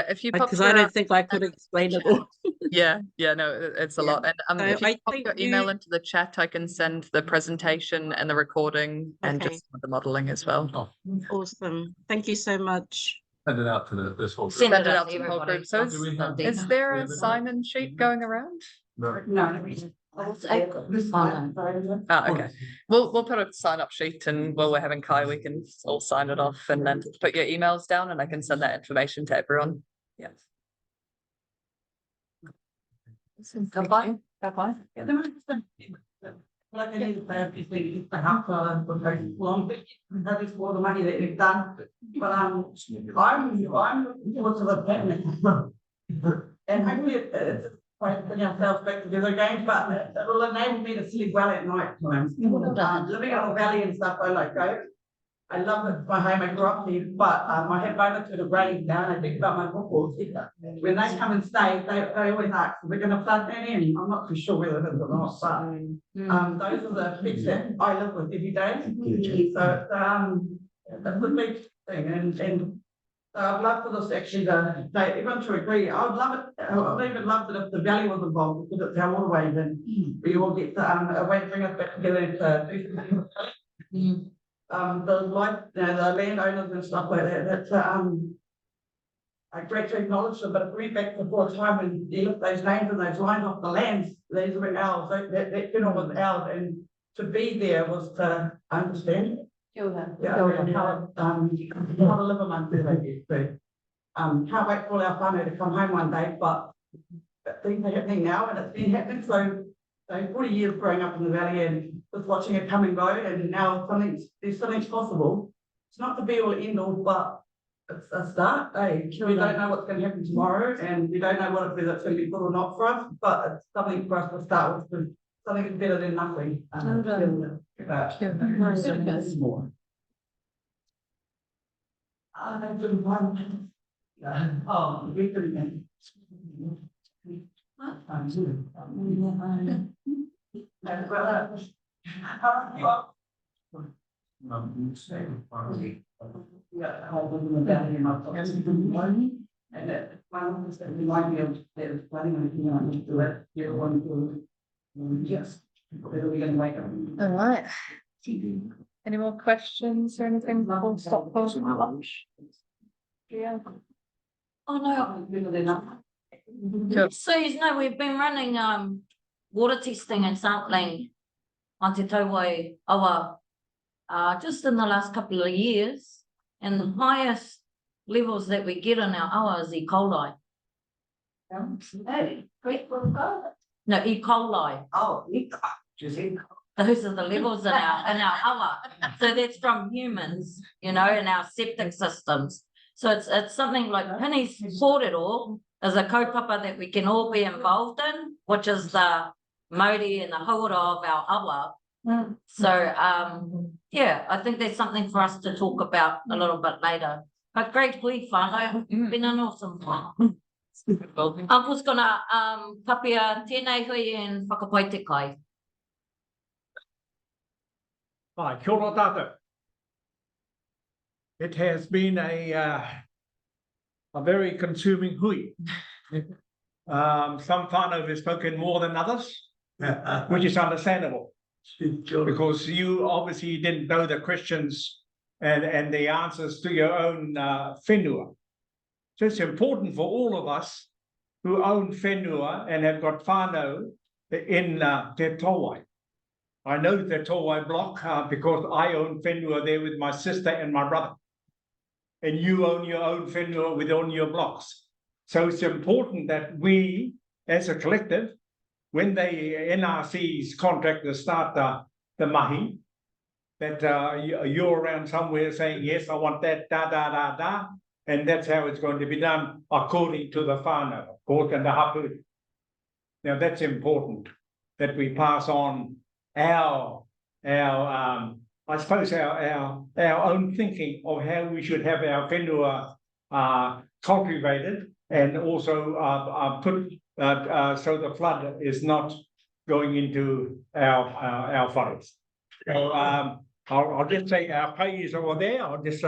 If you pop because I don't think I could explain it all. No, it's a lot. And if you I pop think your email into the chat, I can send the presentation and the recording and just the modeling as well. Awesome. Thank you so much. Send it out to this whole. Send Send it it out out to to the whole everybody. group. So is there a sign-in sheet going around? No. Okay. We'll put a sign-up sheet, and while we're having Kai, we can all sign it off, and then put your emails down, and I can send that information to everyone. Yeah. Bye-bye. Bye-bye. Like I need to say, obviously, it's the help for very long, that is for the money that you've done, but I'm looking forward to the payment. And hopefully it's quite putting ourselves back together again, but it will enable me to sleep well at night times. Living on the valley and stuff, I love it, my home, I grew up here, but I have over to the rain now, and I think about my vocals. When they come and stay, they always ask, we're gonna flood that in, I'm not too sure whether it is or not, but those are the bits that I live with every day. So that's a big thing, and I'd love for this actually everyone to agree. I would love it, I would even love it if the valley was involved, because it's our waterway, then we all get a way to bring us back together and to do something. The landowners and stuff like that, that's I great to acknowledge them, but if we back before a time when you look those names and those lines off the lands, these were ours, that funeral was ours, and to be there was to understand. And how to live amongst it, can't wait for all our whānau to come home one day, but things are happening now, and it's been happening, so 40 years growing up in the valley and just watching it come and go, and now there's something's possible. It's not the be all end all, but it's a start. We don't know what's going to happen tomorrow, and we don't know whether that's going to be good or not for us, but it's something for us to start with. Something better than nothing. And that one was that remind me of that planning on to do it. You're one to yes. Whether we're gonna wake up. All right. Any more questions or anything before we stop for lunch? Yeah. Oh no. So we've been running water testing and sampling on Te Tōwai awa just in the last couple of years. And the highest levels that we get in our awa is E. coli. No, E. coli. Oh, Those are the levels in our awa. So that's from humans, you know, in our septic systems. So it's something like Penny's fought it all as a kaupapa that we can all be involved in, which is the mauri and the hauora of our awa. So yeah, I think there's something for us to talk about a little bit later. But great hui whānau, been an awesome one. Uncle's gonna kapia tēnei hui and whakapai te kai. Hi, kia ora tātou. It has been a very consuming hui. Some whānau have spoken more than others, which is understandable. Because you obviously didn't know the questions and the answers to your own whenua. So it's important for all of us who own whenua and have got whānau in Te Towai. I know the Towai block because I own whenua there with my sister and my brother. And you own your own whenua within your blocks. So it's important that we, as a collective, when the NRC's contractors start the mahi, that you're around somewhere saying, yes, I want that, and that's how it's going to be done according to the whānau, according to the hapu. Now that's important, that we pass on our I suppose our own thinking of how we should have our whenua cultivated and also put so the flood is not going into our forest. So I'll just say our kai is over there. I'll just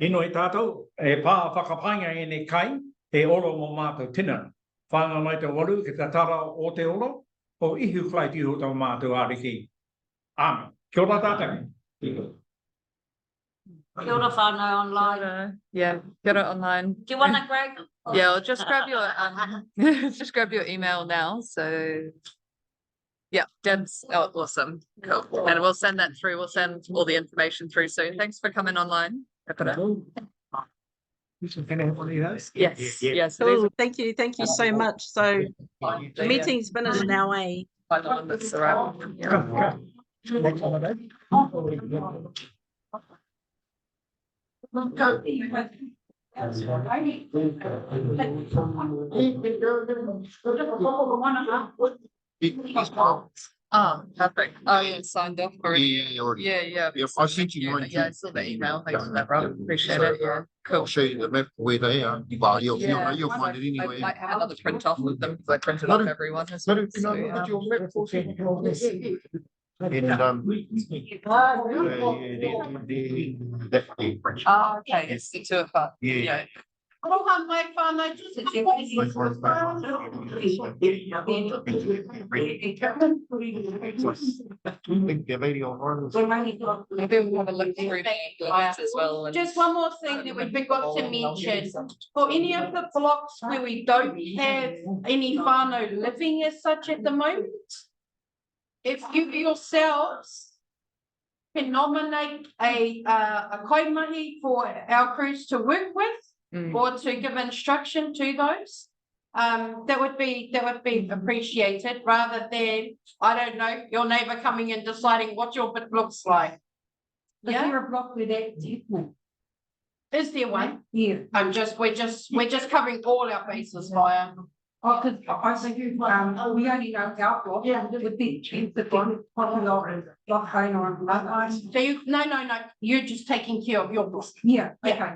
inoi tātou e pā whakapainga e ne kai e olo mō mātou tina. Whanga mai te waru ki te tara o te olo o ihu whaiti o tau mātou ariki. Amen. Kia ora tātou. Kia ora whānau online. Yeah, get it online. Do you want to, Greg? Yeah, I'll just grab your just grab your email now. So yeah, Deb's awesome. Cool. And we'll send that through. We'll send all the information through soon. Thanks for coming online. Yes, yes. Oh, thank you so much. So the meeting's finished now, eh? That's around. Yeah. Oh, perfect. Oh, yeah, signed off already. Yeah. I sent you mine. Yeah, I saw the email. Thanks for that, Rob. Appreciate it. Yeah, cool. I'll show you the map where they are. But you'll find it anyway. I might have another print off of them because I printed off everyone. And oh, okay, it's the 2 o'clock. Yeah. Aloha mai whānau, just Maybe we'll have a look through the lines as well. Just one more thing that we forgot to mention, for any of the blocks where we don't have any whānau living as such at the moment, if you yourselves can nominate a kaimahi for our crews to work with, or to give instruction to those, that would be appreciated, rather than, I don't know, your neighbour coming and deciding what your bit looks like. Yeah. Is there a block with that? Is there one? Yeah. We're just covering all our bases via. Oh, because I think we only know our block. Yeah, it would be the block home or block home or another. So no, you're just taking care of your block. Yeah, okay.